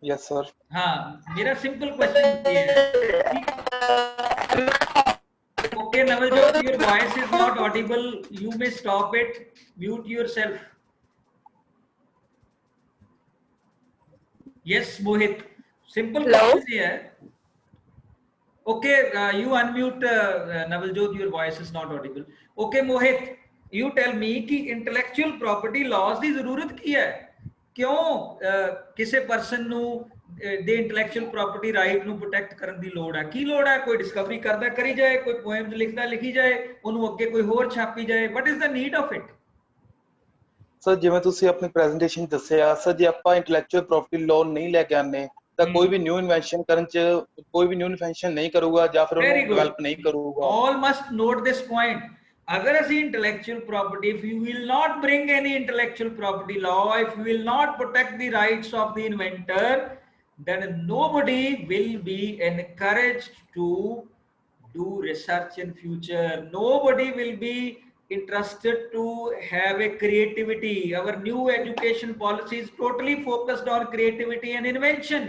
Yes, sir. हाँ, मेरा simple question ये है. Okay, Navjot, your voice is not audible. You may stop it. Mute yourself. Yes, Mohit. Simple question here. Okay, you unmute Navjot. Your voice is not audible. Okay, Mohit, you tell me कि intellectual property laws ਦੀ ਜ਼ਰੂਰਤ ਕੀ ਹੈ? ਕਿਉਂ ਕਿਸੇ person ਨੂੰ ਦੇ intellectual property right ਨੂੰ protect ਕਰਨ ਦੀ ਲੋੜ ਹੈ? ਕੀ ਲੋੜ ਹੈ? ਕੋਈ ਡਿਸਕਵਰੀ ਕਰਦਾ ਕਰੀ ਜਾਏ, ਕੋਈ ਪੋਇਮਸ ਲਿਖਦਾ ਲਿਖੀ ਜਾਏ, ਉਹਨੂੰ ਅੱਗੇ ਕੋਈ ਹੋਰ ਛਾਪੀ ਜਾਏ. What is the need of it? Sir ਜਿਵੇਂ ਤੁਸੀਂ ਆਪਣੀ ਪ੍ਰੈਜੈਂਟੇਸ਼ਨ ਦੱਸਿਆ ਸਰ, ਜੇ ਆਪਾਂ ਇੰਟੈਲੈਕਚੁਅਲ ਪ੍ਰਾਪਰਟੀ ਲਾਅ ਨਹੀਂ ਲੈ ਕੇ ਆਨੇ ਤਾਂ ਕੋਈ ਵੀ ਨਿਊ ਇਨਵੈਂਸ਼ਨ ਕਰਨ ਚ ਕੋਈ ਵੀ ਨਿਊ ਇਨਵੈਂਸ਼ਨ ਨਹੀਂ ਕਰੂਗਾ ਜਾਂ ਫਿਰ ਉਹਨੂੰ ਡਿਵੈਲਪ ਨਹੀਂ ਕਰੂਗਾ. All must note this point. अगर ਅਸੀਂ intellectual property, if you will not bring any intellectual property law, if you will not protect the rights of the inventor, then nobody will be encouraged to do research in future. Nobody will be interested to have a creativity. Our new education policy is totally focused on creativity and invention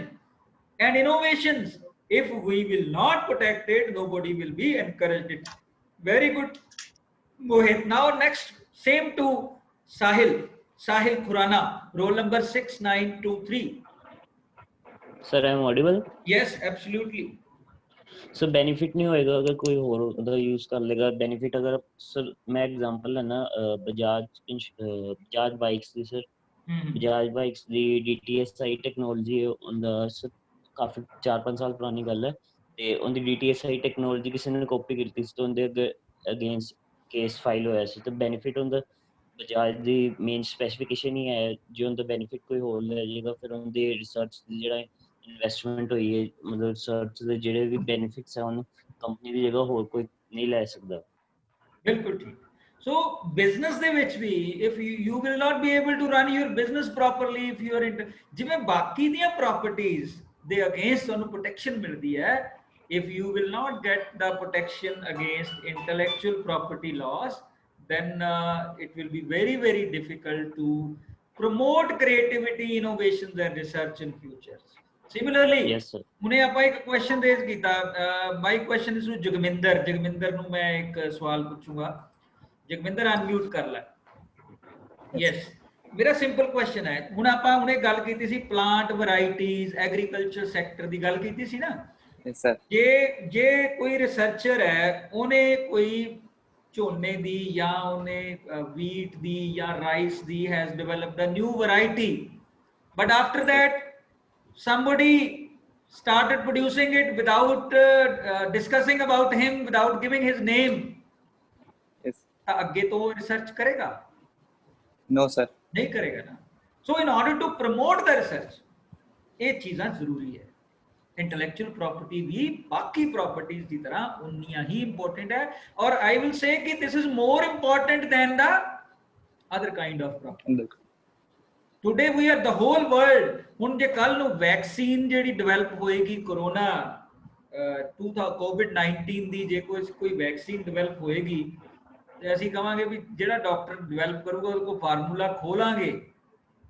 and innovations. If we will not protect it, nobody will be encouraged it. Very good, Mohit. Now next, same to Sahil Khurana, roll number 6923. Sir, I am audible? Yes, absolutely. Sir benefit नहीं होएगा अगर कोई और उधर use कर लेगा. Benefit अगर sir मैं एग्जांपल है ना बजाज बाइक्स दी सर, बजाज बाइक्स दी DTSI टेक्नोलॉजी ਉਹਦਾ ਸਰ ਕਾਫੀ 4-5 ਸਾਲ ਪੁਰਾਣੀ ਗੱਲ ਹੈ ਤੇ ਉਹਦੀ DTSI ਟੈਕਨੋਲੋਜੀ ਕਿਸੇ ਨੇ ਕਾਪੀ ਕੀਤੀ ਸੀ ਤੇ ਉਹਦੇ ਅਗੇਂਸਟ ਕੇਸ ਫਾਈਲ ਹੋਇਆ ਸੀ. ਤੇ ਬੈਨੀਫਿਟ ਹੁੰਦਾ ਬਜਾਜ ਦੀ ਮੇਨ ਸਪੈਸੀਫਿਕੇਸ਼ਨ ਹੀ ਹੈ, ਜੇ ਉਹਦਾ ਬੈਨੀਫਿਟ ਕੋਈ ਹੋਰ ਲੈ ਜਾਏਗਾ ਫਿਰ ਉਹਦੇ ਰਿਸਰਚ ਦੀ ਜਿਹੜਾ ਇਨਵੈਸਟਮੈਂਟ ਹੋਈ ਹੈ, ਮਤਲਬ ਰਿਸਰਚ ਦੇ ਜਿਹੜੇ ਵੀ ਬੈਨੀਫਿਟਸ ਹੈ ਉਹਨੂੰ ਕੰਪਨੀ ਦੀ ਜਗ੍ਹਾ ਹੋਰ ਕੋਈ ਨਹੀਂ ਲੈ ਸਕਦਾ। ਬਿਲਕੁਲ ਠੀਕ। ਸੋ ਬਿਜ਼ਨਸ ਦੇ ਵਿੱਚ ਵੀ if you will not be able to run your business properly, if you are ਜਿਵੇਂ ਬਾਕੀ ਦੀਆਂ ਪ੍ਰਾਪਰਟੀਜ਼ ਦੇ ਅਗੇਂਸਟ ਤੁਹਾਨੂੰ ਪ੍ਰੋਟੈਕਸ਼ਨ ਮਿਲਦੀ ਹੈ, if you will not get the protection against intellectual property laws, then it will be very, very difficult to promote creativity, innovations and research in future. Similarly, yes sir, ਹੁਣੇ ਆਪਾਂ ਇੱਕ question raise ਕੀਤਾ, ਮਾਈ question is to ਜਗਮਿੰਦਰ ਨੂੰ ਮੈਂ ਇੱਕ ਸਵਾਲ ਪੁੱਛੂੰਗਾ। ਜਗਮਿੰਦਰ unmute ਕਰ ਲੈ। ਯੈਸ, ਮੇਰਾ ਸਿੰਪਲ ਕੁਐਸਚਨ ਹੈ, ਹੁਣ ਆਪਾਂ ਹੁਣੇ ਗੱਲ ਕੀਤੀ ਸੀ ਪਲਾਂਟ ਵੈਰਾਈਟੀਜ਼, ਐਗਰੀਕਲਚਰ ਸੈਕਟਰ ਦੀ ਗੱਲ ਕੀਤੀ ਸੀ ਨਾ। ਸਰ ਜੇ ਕੋਈ ਰਿਸਰਚਰ ਹੈ, ਉਹਨੇ ਕੋਈ ਝੋਨੇ ਦੀ ਜਾਂ ਉਹਨੇ ਵੀਟ ਦੀ ਜਾਂ ਰਾਈਸ ਦੀ has developed a new variety, but after that somebody started producing it without discussing about him, without giving his name, ਤਾਂ ਅੱਗੇ ਤੋਂ ਰਿਸਰਚ ਕਰੇਗਾ? नो सर, ਨਹੀਂ ਕਰੇਗਾ ਨਾ। So in order to promote the research ਇਹ ਚੀਜ਼ਾਂ ਜ਼ਰੂਰੀ ਹੈ। इंटेलेक्चुअल प्रॉपर्टी भी बाकी प्रॉपर्टीज की तरह उन्नियां ही इंपॉर्टेंट है, और आई विल से कि this is more important than the other kind of property. Today we are the whole world, हुन जे कल नु वैक्सीन जेडी डेवलप होएगी कोरोना कोविड-19 दी, जे कोई वैक्सीन डेवलप होएगी ते ਅਸੀਂ ਕਹਾਂਗੇ ਵੀ ਜਿਹੜਾ ਡਾਕਟਰ ਡਿਵੈਲਪ ਕਰੂਗਾ ਉਹਦੇ ਕੋਲ ਫਾਰਮੂਲਾ ਖੋਲਾਂਗੇ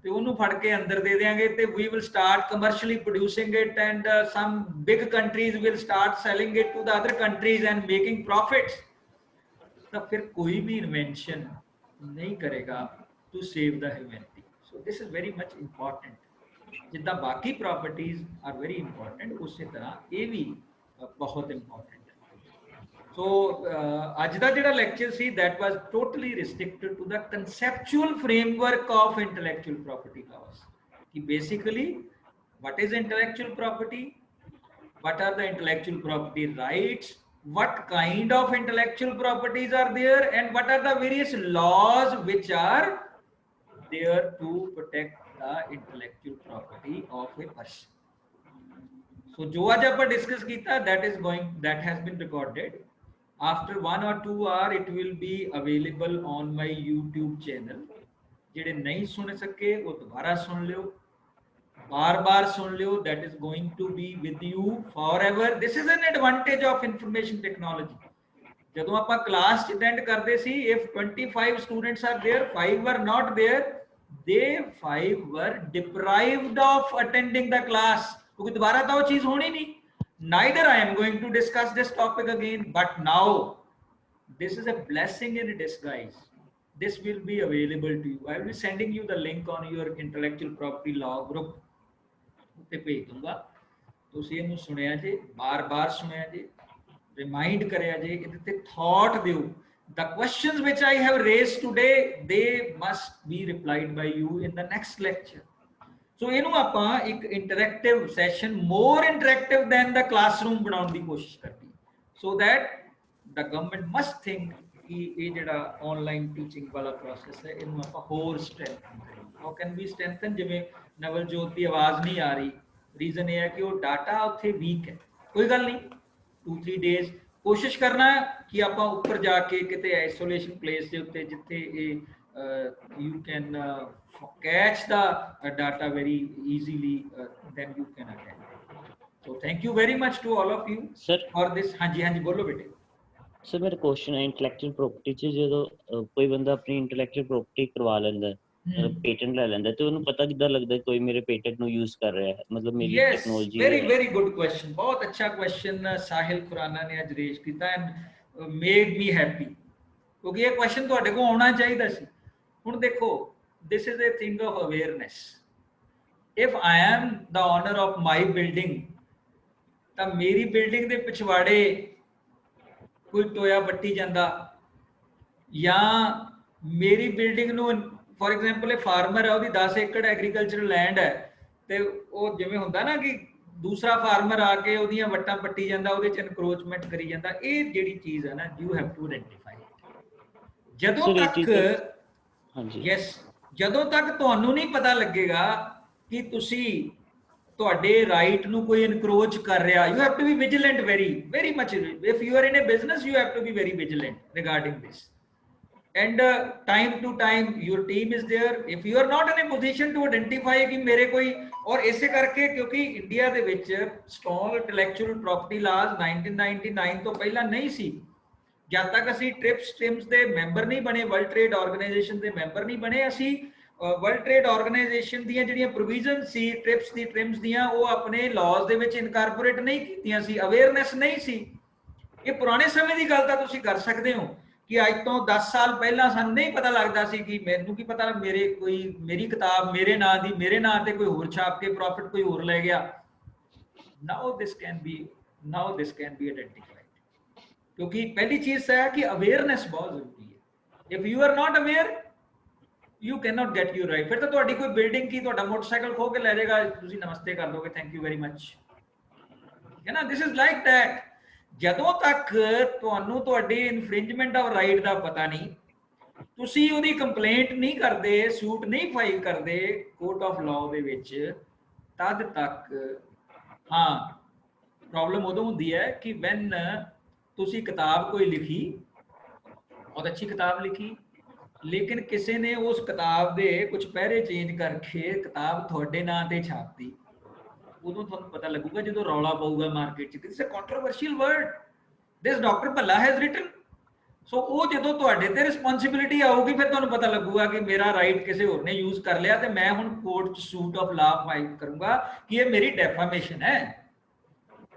ਤੇ ਉਹਨੂੰ ਫੜ ਕੇ ਅੰਦਰ ਦੇ ਦੇਾਂਗੇ ਤੇ we will start commercially producing it, and some big countries will start selling it to the other countries and making profits। ਤਾਂ ਫਿਰ ਕੋਈ ਵੀ ਇਨਵੈਂਸ਼ਨ ਨਹੀਂ ਕਰੇਗਾ to save the humanity। so this is very much important। ਜਿੱਦਾਂ ਬਾਕੀ properties are very important, ਉਸੇ ਤਰ੍ਹਾਂ ਇਹ ਵੀ ਬਹੁਤ important। So ਅੱਜ ਦਾ ਜਿਹੜਾ lecture C that was totally restricted to the conceptual framework of intellectual property laws, कि basically what is intellectual property, what are the intellectual property rights, what kind of intellectual properties are there, and what are the various laws which are there to protect the intellectual property of a person। so जो आज ਆਪਾਂ discuss ਕੀਤਾ that has been recorded। after 1 or 2 hour it will be available on my YouTube channel। ਜਿਹੜੇ ਨਹੀਂ ਸੁਣ ਸਕੇ ਉਹ ਦੁਬਾਰਾ ਸੁਣ ਲਿਓ, ਬਾਰ-ਬਾਰ ਸੁਣ ਲਿਓ। that is going to be with you forever। this is an advantage of information technology। ਜਦੋਂ ਆਪਾਂ ਕਲਾਸ ਅਟੈਂਡ ਕਰਦੇ ਸੀ, if 25 students are there, 5 were not there, they 5 were deprived of attending the class, ਕਿਉਂਕਿ ਦੁਬਾਰਾ ਤਾਂ ਉਹ ਚੀਜ਼ ਹੋਣੀ ਨਹੀਂ। neither I am going to discuss this topic again, but now this is a blessing in disguise। this will be available to you। I will be sending you the link on your intellectual property law group ਉੱਤੇ ਭੇਜ ਦੂੰਗਾ। ਤੁਸੀਂ ਇਹਨੂੰ ਸੁਣਿਆ ਜੇ, ਬਾਰ-ਬਾਰ ਸੁਣਿਆ ਜੇ, ਰਿਮਾਈਂਡ ਕਰਿਆ ਜੇ, ਇਹਦੇ ਤੇ ਥਾਟ ਦਿਓ। the questions which I have raised today, they must be replied by you in the next lecture। ਸੋ ਇਹਨੂੰ ਆਪਾਂ ਇੱਕ ਇੰਟਰੈਕਟਿਵ ਸੈਸ਼ਨ, ਮੋਰ ਇੰਟਰੈਕਟਿਵ ਦੈਨ ਦਾ ਕਲਾਸਰੂਮ ਬਣਾਉਣ ਦੀ ਕੋਸ਼ਿਸ਼ ਕਰਦੀ, so that the government must think ਕਿ ਇਹ ਜਿਹੜਾ ਆਨਲਾਈਨ ਟੀਚਿੰਗ ਵਾਲਾ ਪ੍ਰੋਸੈਸ ਹੈ ਇਹਨੂੰ ਆਪਾਂ ਹੋਰ ਸਟਰੈਂਥਨ ਕਰੀਏ। How can we strengthen? ਜਿਵੇਂ ਨਵਲਜੋਤ ਦੀ ਆਵਾਜ਼ ਨਹੀਂ ਆ ਰਹੀ, ਰੀਜ਼ਨ ਇਹ ਹੈ ਕਿ ਉਹ ਡਾਟਾ ਉੱਥੇ ਵੀਕ ਹੈ। ਕੋਈ ਗੱਲ ਨਹੀਂ, 2-3 ਡੇਜ਼ ਕੋਸ਼ਿਸ਼ ਕਰਨਾ ਕਿ ਆਪਾਂ ਉੱਪਰ ਜਾ ਕੇ ਕਿਤੇ ਆਈਸੋਲੇਸ਼ਨ ਪਲੇਸ ਦੇ ਉੱਤੇ ਜਿੱਥੇ ਇਹ you can catch the data very easily, then you can attend। so thank you very much to all of you sir for this। ਹਾਂਜੀ ਬੋਲੋ ਬੇਟੇ। ਸਰ ਮੇਰਾ ਕੁਐਸਚਨ ਹੈ, ਇੰਟੈਲੈਕਚੁਅਲ ਪ੍ਰੋਪਰਟੀ 'ਚ ਜਦੋਂ ਕੋਈ ਬੰਦਾ ਆਪਣੀ ਇੰਟੈਲੈਕਚੁਅਲ ਪ੍ਰੋਪਰਟੀ ਕਰਵਾ ਲੈਂਦਾ, ਪੇਟੈਂਟ ਲੈ ਲੈਂਦਾ, ਤੇ ਉਹਨੂੰ ਪਤਾ ਕਿੱਦਾਂ ਲੱਗਦਾ ਕੋਈ ਮੇਰੇ ਪੇਟੈਂਟ ਨੂੰ ਯੂਜ਼ ਕਰ ਰਿਹਾ ਹੈ? ਮਤਲਬ ਮੇਰੀ ਟੈਕਨੋਲੋਜੀ। very good question, ਬਹੁਤ ਅੱਛਾ ਕੁਐਸਚਨ ਸਾਹਿਲ ਖੁਰਾਨਾ ਨੇ ਅੱਜ ਰੇਜ਼ ਕੀਤਾ ਐਂਡ ਮੇਡ ਮੀ ਹੈਪੀ, ਕਿਉਂਕਿ ਇਹ ਕੁਐਸਚਨ ਤੁਹਾਡੇ ਕੋਲ ਆਉਣਾ ਚਾਹੀਦਾ ਸੀ। ਹੁਣ ਦੇਖੋ, this is a thing of awareness। if I am the owner of my building, ਤਾਂ ਮੇਰੀ ਬਿਲਡਿੰਗ ਦੇ ਪਿਛਵਾੜੇ ਕੋਈ ਟੋਇਆ ਵੱਟੀ ਜਾਂਦਾ, ਜਾਂ ਮੇਰੀ ਬਿਲਡਿੰਗ ਨੂੰ ਫੋਰ ਐਗਜ਼ਾਮਪਲ ਇਹ ਫਾਰਮਰ ਹੈ, ਉਹਦੀ 10 ਏਕੜ ਐਗਰੀਕਲਚਰਲ ਲੈਂਡ ਹੈ, ਤੇ ਉਹ ਜਿਵੇਂ ਹੁੰਦਾ ਨਾ ਕਿ ਦੂਸਰਾ ਫਾਰਮਰ ਆ ਕੇ ਉਹਦੀਆਂ ਵੱਟਾਂ ਪੱਟੀ ਜਾਂਦਾ, ਉਹਦੇ ਚ ਇਨਕਰੋਚਮੈਂਟ ਕਰੀ ਜਾਂਦਾ। ਇਹ ਜਿਹੜੀ ਚੀਜ਼ ਹੈ ਨਾ, ਯੂ ਹੈਵ ਟੂ ਆਇਡੈਂਟੀਫਾਈ। ਜਦੋਂ ਤੱਕ ਹਾਂਜੀ ਯੈਸ, ਜਦੋਂ ਤੱਕ ਤੁਹਾਨੂੰ ਨਹੀਂ ਪਤਾ ਲੱਗੇਗਾ ਕਿ ਤੁਸੀਂ ਤੁਹਾਡੇ ਰਾਈਟ ਨੂੰ ਕੋਈ ਇਨਕਰੋਚ ਕਰ ਰਿਹਾ, you have to be vigilant very much. If you are in a business, you have to be very vigilant regarding this, and time to time your team is there. If you are not in a position to identify कि मेरे कोई, और ऐसे करके क्योंकि India ਦੇ ਵਿੱਚ strong intellectual property laws 1999 ਤੋਂ ਪਹਿਲਾਂ ਨਹੀਂ ਸੀ, जब तक ਅਸੀਂ ट्रिप्स ਦੇ ਮੈਂਬਰ ਨਹੀਂ ਬਣੇ, ਵਰਲਡ ਟ੍ਰੇਡ ਆਰਗੇਨਾਈਜੇਸ਼ਨ ਦੇ ਮੈਂਬਰ ਨਹੀਂ ਬਣੇ, ਅਸੀਂ ਵਰਲਡ ਟ੍ਰੇਡ ਆਰਗੇਨਾਈਜੇਸ਼ਨ ਦੀਆਂ ਜਿਹੜੀਆਂ ਪ੍ਰੋਵੀਜ਼ਨ ਸੀ ਟ੍ਰਿਪਸ ਦੀ ਟ੍ਰਿਮਸ ਦੀਆਂ, ਉਹ ਆਪਣੇ ਲਾਜ਼ ਦੇ ਵਿੱਚ ਇਨਕਾਰਪੋਰੇਟ ਨਹੀਂ ਕੀਤੀਆਂ ਸੀ, ਅਵੇਅਰਨੈਸ ਨਹੀਂ ਸੀ। ਇਹ ਪੁਰਾਣੇ ਸਮੇਂ ਦੀ ਗੱਲ ਤਾਂ ਤੁਸੀਂ ਕਰ ਸਕਦੇ ਹੋ ਕਿ ਅੱਜ ਤੋਂ 10 ਸਾਲ ਪਹਿਲਾਂ ਸਾਨੂੰ ਨਹੀਂ ਪਤਾ ਲੱਗਦਾ ਸੀ ਕਿ ਮੈਨੂੰ ਕੀ ਪਤਾ ਮੇਰੀ ਕਿਤਾਬ ਮੇਰੇ ਨਾਂ ਤੇ ਕੋਈ ਹੋਰ ਛਾਪ ਕੇ ਪ੍ਰੋਫਿਟ ਕੋਈ ਹੋਰ ਲੈ ਗਿਆ। now this can be identified, क्योंकि पहली चीज है कि अवेयरनेस बहुत जरूरी है। If you are not aware you can not get you right. फिर तो ਤੁਹਾਡੀ ਕੋਈ ਬਿਲਡਿੰਗ ਕੀ ਤੁਹਾਡਾ ਮੋਟਰਸਾਈਕਲ ਖੋ ਕੇ ਲੈ ਜਾਏਗਾ, ਤੁਸੀਂ ਨਮਸਤੇ ਕਰ ਦੋਗੇ, ਥੈਂਕ ਯੂ ਵੈਰੀ ਮਚ, ਹੈ ਨਾ। This is like that. ਜਦੋਂ ਤੱਕ ਤੁਹਾਨੂੰ ਤੁਹਾਡੀ ਇਨਫ੍ਰਿੰਜਮੈਂਟ ਆਫ ਰਾਈਟ ਦਾ ਪਤਾ ਨਹੀਂ, ਤੁਸੀਂ ਉਹਦੀ ਕੰਪਲੇਂਟ ਨਹੀਂ ਕਰਦੇ, ਸੂਟ ਨਹੀਂ ਫਾਈਲ ਕਰਦੇ ਕੋਰਟ ਆਫ ਲਾਅ ਦੇ ਵਿੱਚ, ਤਦ ਤੱਕ ਹਾਂ ਪ੍ਰੋਬਲਮ ਉਦੋਂ ਹੁੰਦੀ ਹੈ ਕਿ ਵੈਨ ਤੁਸੀਂ ਕਿਤਾਬ ਕੋਈ ਲਿਖੀ, ਬਹੁਤ ਅੱਛੀ ਕਿਤਾਬ ਲਿਖੀ, ਲੇਕਿਨ ਕਿਸੇ ਨੇ ਉਸ ਕਿਤਾਬ ਦੇ ਕੁਝ ਪਹਿਰੇ ਚੇਂਜ ਕਰਕੇ ਕਿਤਾਬ ਤੁਹਾਡੇ ਨਾਂ ਤੇ ਛਾਪਤੀ। ਉਦੋਂ ਤੁਹਾਨੂੰ ਪਤਾ ਲੱਗੂਗਾ ਜਦੋਂ ਰੌਲਾ ਪਊਗਾ ਮਾਰਕੀਟ 'ਚ, this a controversial word, this doctor Bhalla has written. So ਉਹ ਜਦੋਂ ਤੁਹਾਡੇ ਤੇ ਰਿਸਪੌਂਸਿਬਿਲਿਟੀ ਆਊਗੀ, ਫਿਰ ਤੁਹਾਨੂੰ ਪਤਾ ਲੱਗੂਗਾ ਕਿ ਮੇਰਾ ਰਾਈਟ ਕਿਸੇ ਹੋਰ ਨੇ ਯੂਜ਼ ਕਰ ਲਿਆ ਤੇ ਮੈਂ ਹੁਣ ਕੋਰਟ 'ਚ ਸੂਟ ਆਫ ਲਾਅ ਫਾਈਲ ਕਰੂੰਗਾ ਕਿ ਇਹ ਮੇਰੀ ਡੈਫਾਮੇਸ਼ਨ ਹੈ।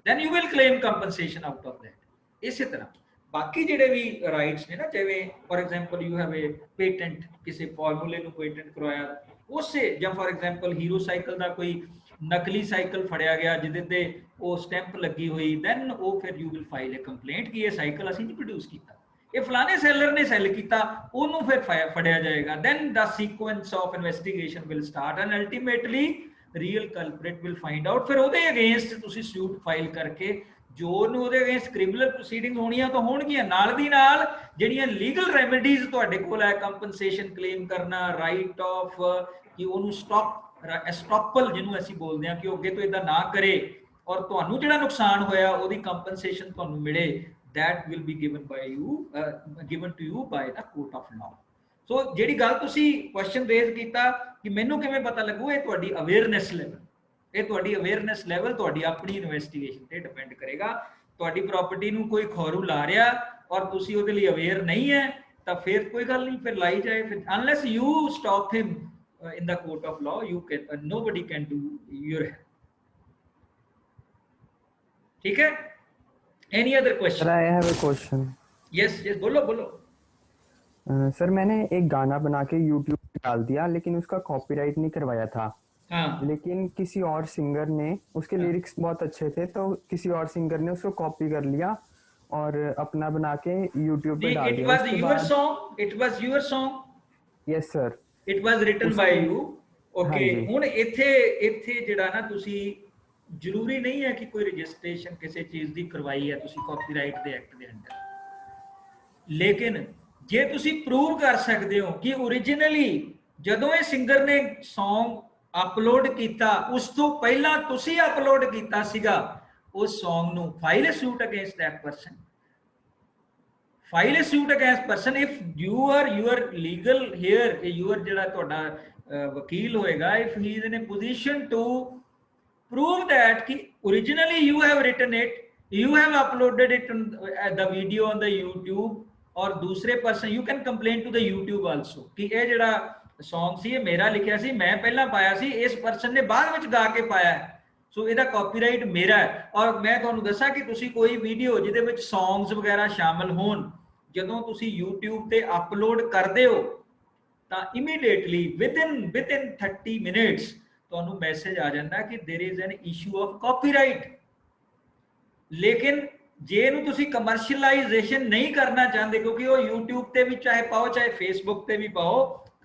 then you will claim compensation out of that। ਇਸੇ ਤਰ੍ਹਾਂ ਬਾਕੀ ਜਿਹੜੇ ਵੀ ਰਾਈਟਸ ਨੇ ਨਾ, ਜਿਵੇਂ for example you have a patent, ਕਿਸੇ ਫਾਰਮੂਲੇ ਨੂੰ ਪੇਟੈਂਟ ਕਰਵਾਇਆ, ਉਸੇ ਜਾਂ ਫॉर ਐਗਜ਼ਾਮਪਲ ਹੀਰੋ ਸਾਈਕਲ ਦਾ ਕੋਈ ਨਕਲੀ ਸਾਈਕਲ ਫੜਿਆ ਗਿਆ ਜਿਹਦੇ ਤੇ ਉਹ ਸਟੈਂਪ ਲੱਗੀ ਹੋਈ, ਦੈਨ ਉਹ ਫਿਰ you will file a complaint ਕਿ ਇਹ ਸਾਈਕਲ ਅਸੀਂ ਨਹੀਂ ਪ੍ਰੋਡਿਊਸ ਕੀਤਾ, ਇਹ ਫਲਾਣੇ ਸੈਲਰ ਨੇ ਸੈਲ ਕੀਤਾ, ਉਹਨੂੰ ਫਿਰ ਫੜਿਆ ਜਾਏਗਾ। Then the sequence of investigation will start and ultimately real culprit will find out. ਫਿਰ ਉਹਦੇ ਅਗੇਂਸਟ ਤੁਸੀਂ ਸੂਟ ਫਾਈਲ ਕਰਕੇ ਜੋ ਉਹਨੂੰ ਉਹਦੇ ਅਗੇਂਸਟ ਕ੍ਰਿਮੀਨਲ ਪ੍ਰੋਸੀਡਿੰਗ ਹੋਣੀਆਂ ਤਾਂ ਹੋਣਗੀਆਂ, ਨਾਲ ਦੀ ਨਾਲ ਜਿਹੜੀਆਂ ਲੀਗਲ ਰੈਮੇਡੀਜ਼ ਤੁਹਾਡੇ ਕੋਲ ਹੈ, ਕੰਪਨਸੇਸ਼ਨ ਕਲੇਮ ਕਰਨਾ, ਰਾਈਟ ਆਫ ਕਿ ਉਹਨੂੰ ਸਟਾਪਲ ਜਿਹਨੂੰ ਅਸੀਂ ਬੋਲਦੇ ਹਾਂ ਕਿ ਉਹ ਅੱਗੇ ਤੋਂ ਇਦਾਂ ਨਾ ਕਰੇ ਔਰ ਤੁਹਾਨੂੰ ਜਿਹੜਾ ਨੁਕਸਾਨ ਹੋਇਆ ਉਹਦੀ ਕੰਪਨਸੇਸ਼ਨ ਤੁਹਾਨੂੰ ਮਿਲੇ, that will be given to you by the court of law। ਸੋ ਜਿਹੜੀ ਗੱਲ ਤੁਸੀਂ ਕੁਐਸਚਨ ਰੇਜ਼ ਕੀਤਾ ਕਿ ਮੈਨੂੰ ਕਿਵੇਂ ਪਤਾ ਲੱਗੂ, ਇਹ ਤੁਹਾਡੀ ਅਵੇਅਰਨੈਸ ਲੈਵਲ, ਇਹ ਤੁਹਾਡੀ ਅਵੇਅਰਨੈਸ ਲੈਵਲ ਤੁਹਾਡੀ ਆਪਣੀ ਇਨਵੈਸਟੀਗੇਸ਼ਨ ਤੇ ਡਿਪੈਂਡ ਕਰੇਗਾ। ਤੁਹਾਡੀ ਪ੍ਰਾਪਰਟੀ ਨੂੰ ਕੋਈ ਖੌਰੂ ਲਾ ਰਿਹਾ ਔਰ ਤੁਸੀਂ ਉਹਦੇ ਲਈ ਅਵੇਅਰ ਨਹੀਂ ਹੈ ਤਾਂ ਫਿਰ ਕੋਈ ਗੱਲ ਨਹੀਂ, ਫਿਰ ਲਾਈ ਜਾਏ। ਫਿਰ unless you stop him in the court of law, nobody can do your help। ठीक है? Any other question? Sir, I have a question. Yes, बोलो। सर मैंने एक गाना बना के YouTube पे डाल दिया, लेकिन उसका कॉपीराइट नहीं करवाया था। हाँ। लेकिन किसी और सिंगर ने, उसके लिरिक्स बहुत अच्छे थे, तो किसी और सिंगर ने उसको कॉपी कर लिया और अपना बना के YouTube पे डाल दिया। It was your song? Yes sir। It was written by you? Okay। ਹੁਣ ਇੱਥੇ ਜਿਹੜਾ ਨਾ ਤੁਸੀਂ ਜ਼ਰੂਰੀ ਨਹੀਂ ਹੈ ਕਿ ਕੋਈ ਰਜਿਸਟ੍ਰੇਸ਼ਨ ਕਿਸੇ ਚੀਜ਼ ਦੀ ਕਰਵਾਈ ਹੈ ਤੁਸੀਂ ਕਾਪੀਰਾਈਟ ਦੇ ਐਕਟ ਦੇ ਅੰਡਰ, ਲੇਕਿਨ ਜੇ ਤੁਸੀਂ ਪ੍ਰੂਵ ਕਰ ਸਕਦੇ ਹੋ ਕਿ ਓਰੀਜਨਲੀ ਜਦੋਂ ਇਹ ਸਿੰਗਰ ਨੇ Song ਅਪਲੋਡ ਕੀਤਾ ਉਸ ਤੋਂ ਪਹਿਲਾਂ ਤੁਸੀਂ ਅਪਲੋਡ ਕੀਤਾ ਸੀਗਾ ਉਸ Song ਨੂੰ, file a suit against that person, file a suit against person. If you are legal heir, you are ਜਿਹੜਾ ਤੁਹਾਡਾ ਵਕੀਲ ਹੋਏਗਾ, if he is in a position to prove that ki originally you have written it, you have uploaded it on the video on the YouTube, और दूसरे person you can complain to the YouTube also कि ਇਹ ਜਿਹੜਾ song ਸੀ ਇਹ ਮੇਰਾ ਲਿਖਿਆ ਸੀ, ਮੈਂ ਪਹਿਲਾਂ ਪਾਇਆ ਸੀ, ਇਸ person ਨੇ ਬਾਅਦ ਵਿੱਚ ਗਾ ਕੇ ਪਾਇਆ ਹੈ, ਸੋ ਇਹਦਾ ਕਾਪੀਰਾਈਟ ਮੇਰਾ ਹੈ। ਔਰ ਮੈਂ ਤੁਹਾਨੂੰ ਦੱਸਾਂ ਕਿ ਤੁਸੀਂ ਕੋਈ ਵੀਡੀਓ ਜਿਹਦੇ ਵਿੱਚ songs ਵਗੈਰਾ ਸ਼ਾਮਲ ਹੋਣ, ਜਦੋਂ ਤੁਸੀਂ YouTube ਤੇ ਅਪਲੋਡ ਕਰਦੇ ਹੋ ਤਾਂ ਇਮੀਡੀਏਟਲੀ within 30 minutes ਤੁਹਾਨੂੰ ਮੈਸੇਜ ਆ ਜਾਂਦਾ ਕਿ there is an issue of copyright. ਲੇਕਿਨ ਜੇ ਇਹਨੂੰ ਤੁਸੀਂ ਕਮਰਸ਼ੀਅਲਾਈਜੇਸ਼ਨ ਨਹੀਂ ਕਰਨਾ ਚਾਹੁੰਦੇ, ਕਿਉਂਕਿ ਉਹ YouTube ਤੇ ਵੀ ਚਾਹੇ ਪਾਓ ਚਾਹੇ Facebook ਤੇ ਵੀ ਪਾਓ,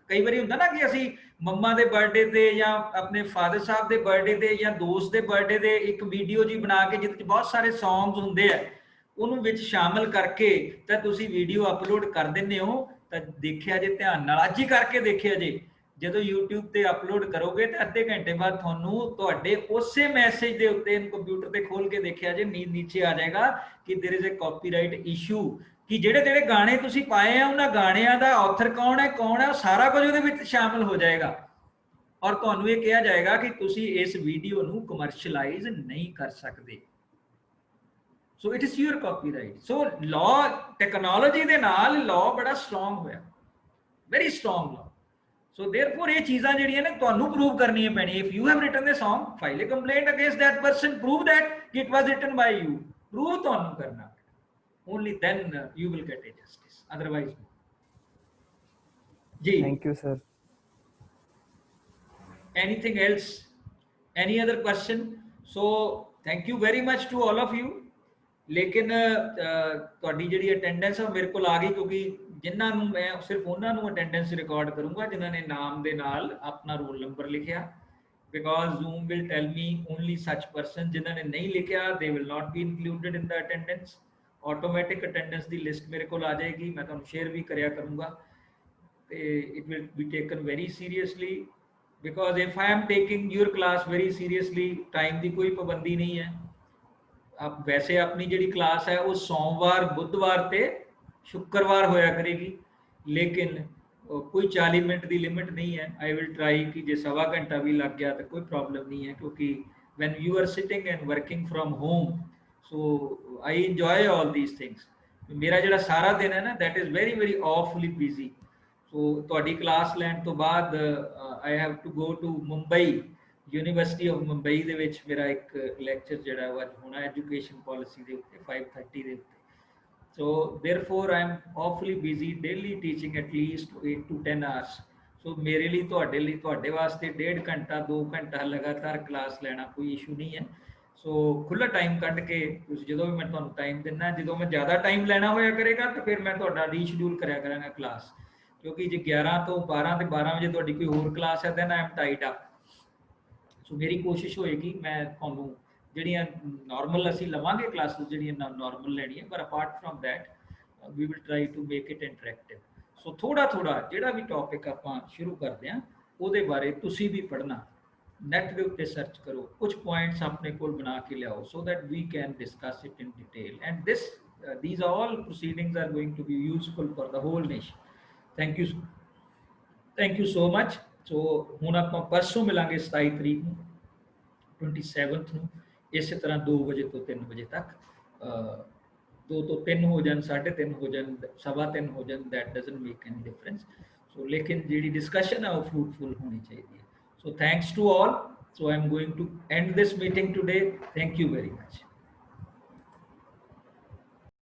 ਕਈ ਵਾਰੀ ਹੁੰਦਾ ਨਾ ਕਿ ਅਸੀਂ ਮੰਮਾ ਦੇ ਬਰਥਡੇ ਤੇ ਜਾਂ ਆਪਣੇ ਫਾਦਰ ਸਾਹਿਬ ਦੇ ਬਰਥਡੇ ਤੇ ਜਾਂ ਦੋਸਤ ਦੇ ਬਰਥਡੇ ਤੇ ਇੱਕ ਵੀਡੀਓ ਜੀ ਬਣਾ ਕੇ ਜਿਹਦੇ ਵਿੱਚ ਬਹੁਤ ਸਾਰੇ ਸੌਂਗਸ ਹੁੰਦੇ ਆ ਉਹਨੂੰ ਵਿੱਚ ਸ਼ਾਮਲ ਕਰਕੇ ਤਾਂ ਤੁਸੀਂ ਵੀਡੀਓ ਅਪਲੋਡ ਕਰ ਦਿੰਦੇ ਹੋ, ਤਾਂ ਦੇਖਿਆ ਜੇ ਧਿਆਨ ਨਾਲ, ਅੱਜ ਹੀ ਕਰਕੇ ਦੇਖਿਆ ਜੇ। ਜਦੋਂ YouTube ਤੇ ਅਪਲੋਡ ਕਰੋਗੇ ਤੇ ਅੱਧੇ ਘੰਟੇ ਬਾਅਦ ਤੁਹਾਨੂੰ ਤੁਹਾਡੇ ਉਸੇ ਮੈਸੇਜ ਦੇ ਉੱਤੇ ਕੰਪਿਊਟਰ ਤੇ ਖੋਲ ਕੇ ਦੇਖਿਆ ਜੇ ਨੀਚੇ ਆ ਜਾਏਗਾ ਕਿ there is a copyright issue, ਕਿ ਜਿਹੜੇ ਗਾਣੇ ਤੁਸੀਂ ਪਾਏ ਆ ਉਹਨਾਂ ਗਾਣਿਆਂ ਦਾ ਆਥਰ ਕੌਣ ਹੈ ਉਹ ਸਾਰਾ ਕੁਝ ਉਹਦੇ ਵਿੱਚ ਸ਼ਾਮਲ ਹੋ ਜਾਏਗਾ। ਔਰ ਤੁਹਾਨੂੰ ਇਹ ਕਿਹਾ ਜਾਏਗਾ ਕਿ ਤੁਸੀਂ ਇਸ ਵੀਡੀਓ ਨੂੰ ਕਮਰਸ਼ੀਅਲਾਈਜ਼ ਨਹੀਂ ਕਰ ਸਕਦੇ। So it is your copyright. So law technology ਦੇ ਨਾਲ ਲਾਅ ਬੜਾ ਸਟਰੋਂਗ ਹੋਇਆ, very strong law. So therefore ਇਹ ਚੀਜ਼ਾਂ ਜਿਹੜੀਆਂ ਨੇ ਤੁਹਾਨੂੰ ਪ੍ਰੂਵ ਕਰਨੀਆਂ ਪੈਣੀਆਂ। If you have written a Song, file a complaint against that person, prove that it was written by you, prove ਤੁਹਾਨੂੰ ਕਰਨਾ। only then you will get a justice, otherwise no. ji, thank you sir. anything else, any other question? So thank you very much to all of you। ਲੇਕਿਨ ਤੁਹਾਡੀ ਜਿਹੜੀ attendance ਆ ਮੇਰੇ ਕੋਲ ਆ ਗਈ, ਕਿਉਂਕਿ ਜਿਨ੍ਹਾਂ ਨੂੰ ਮੈਂ ਸਿਰਫ ਉਹਨਾਂ ਨੂੰ ਅਟੈਂਡੈਂਸ ਰਿਕਾਰਡ ਕਰੂੰਗਾ ਜਿਨ੍ਹਾਂ ਨੇ ਨਾਮ ਦੇ ਨਾਲ ਆਪਣਾ ਰੋਲ ਨੰਬਰ ਲਿਖਿਆ, because Zoom will tell me only such person ਜਿਨ੍ਹਾਂ ਨੇ ਨਹੀਂ ਲਿਖਿਆ they will not be included in the attendance। Automatic attendance the list ਮੇਰੇ ਕੋਲ ਆ ਜਾਏਗੀ, ਮੈਂ ਤੁਹਾਨੂੰ ਸ਼ੇਅਰ ਵੀ ਕਰਿਆ ਕਰੂੰਗਾ ਤੇ it will be taken very seriously, because if I am taking your class very seriously, time ਦੀ ਕੋਈ ਪਾਬੰਦੀ ਨਹੀਂ ਹੈ। आप वैसे अपनी जी क्लास है वो सोमवार बुधवार ते शुक्रवार होया करेगी, लेकिन कोई 40 मिनट की लिमिट नहीं है। आई विल ट्राई कि जे सवा घंटा भी लग गया तो कोई प्रॉब्लम नहीं है, क्योंकि when you are sitting and working from home, so I enjoy all these things। मेरा जो सारा दिन है ना that is very very awfully busy। so ਤੁਹਾਡੀ क्लास लैन तो बाद I have to go to Mumbai, university of Mumbai ਦੇ ਵਿੱਚ ਮੇਰਾ ਇੱਕ ਲੈਕਚਰ ਜਿਹੜਾ ਉਹ ਅੱਜ ਹੋਣਾ ਐਜੂਕੇਸ਼ਨ ਪਾਲਿਸੀ ਦੇ ਉੱਤੇ 5:30 ਦੇ ਉੱਤੇ। ਸੋ therefore I am awfully busy daily teaching at least 8 to 10 hours। ਸੋ ਮੇਰੇ ਲਈ ਤੁਹਾਡੇ ਵਾਸਤੇ 1.5 ਘੰਟਾ 2 ਘੰਟਾ ਲਗਾਤਾਰ ਕਲਾਸ ਲੈਣਾ ਕੋਈ ਇਸ਼ੂ ਨਹੀਂ ਹੈ। ਸੋ ਖੁੱਲਾ ਟਾਈਮ ਕੱਢ ਕੇ ਤੁਸੀਂ ਜਦੋਂ ਵੀ ਮੈਂ ਤੁਹਾਨੂੰ ਟਾਈਮ ਦਿੰਦਾ, ਜਦੋਂ ਮੈਂ ਜ਼ਿਆਦਾ ਟਾਈਮ ਲੈਣਾ ਹੋਇਆ ਕਰੇਗਾ ਤਾਂ ਫਿਰ ਮੈਂ ਤੁਹਾਡਾ ਰੀਸ਼ਡਿਊਲ ਕਰਿਆ ਕਰਾਂਗਾ ਕਲਾਸ, ਕਿਉਂਕਿ ਜੇ 11 ਤੋਂ 12 ਤੇ 12 ਵਜੇ ਤੁਹਾਡੀ ਕੋਈ ਹੋਰ ਕਲਾਸ ਹੈ then I am tied up. So ਮੇਰੀ ਕੋਸ਼ਿਸ਼ ਹੋਏਗੀ ਮੈਂ ਤੁਹਾਨੂੰ ਜਿਹੜੀਆਂ ਨਾਰਮਲ ਅਸੀਂ ਲਵਾਂਗੇ ਕਲਾਸਿਸ ਜਿਹੜੀਆਂ ਨਾਰਮਲ ਲੈਣੀਆਂ, ਪਰ apart from that we will try to make it interactive. So ਥੋੜਾ ਜਿਹੜਾ ਵੀ ਟੌਪਿਕ ਆਪਾਂ ਸ਼ੁਰੂ ਕਰਦੇ ਹਾਂ ਉਹਦੇ ਬਾਰੇ ਤੁਸੀਂ ਵੀ ਪੜ੍ਹਨਾ, ਨੈਟ ਦੇ ਉੱਤੇ ਸਰਚ ਕਰੋ, ਕੁਝ ਪੁਆਇੰਟਸ ਆਪਣੇ ਕੋਲ ਬਣਾ ਕੇ ਲਿਆਓ, so that we can discuss it in detail and these all proceedings are going to be useful for the whole nation। thank you so much। ਸੋ ਹੁਣ ਆਪਾਂ ਪਰਸੋਂ ਮਿਲਾਂਗੇ 27 ਤਰੀਕ ਨੂੰ 27th ਨੂੰ ਇਸੇ ਤਰ੍ਹਾਂ 2 ਵਜੇ ਤੋਂ 3 ਵਜੇ ਤੱਕ। 2 ਤੋਂ 3 ਹੋ ਜਾਣ, 3:30 ਹੋ ਜਾਣ, 3:15 ਹੋ ਜਾਣ, that doesn't make any difference। ਸੋ ਲੇਕਿਨ ਜਿਹੜੀ ਡਿਸਕਸ਼ਨ ਹੈ ਉਹ ਫਰੂਟਫੁਲ ਹੋਣੀ ਚਾਹੀਦੀ ਹੈ। So thanks to all. So I am going to end this meeting today। Thank you very much।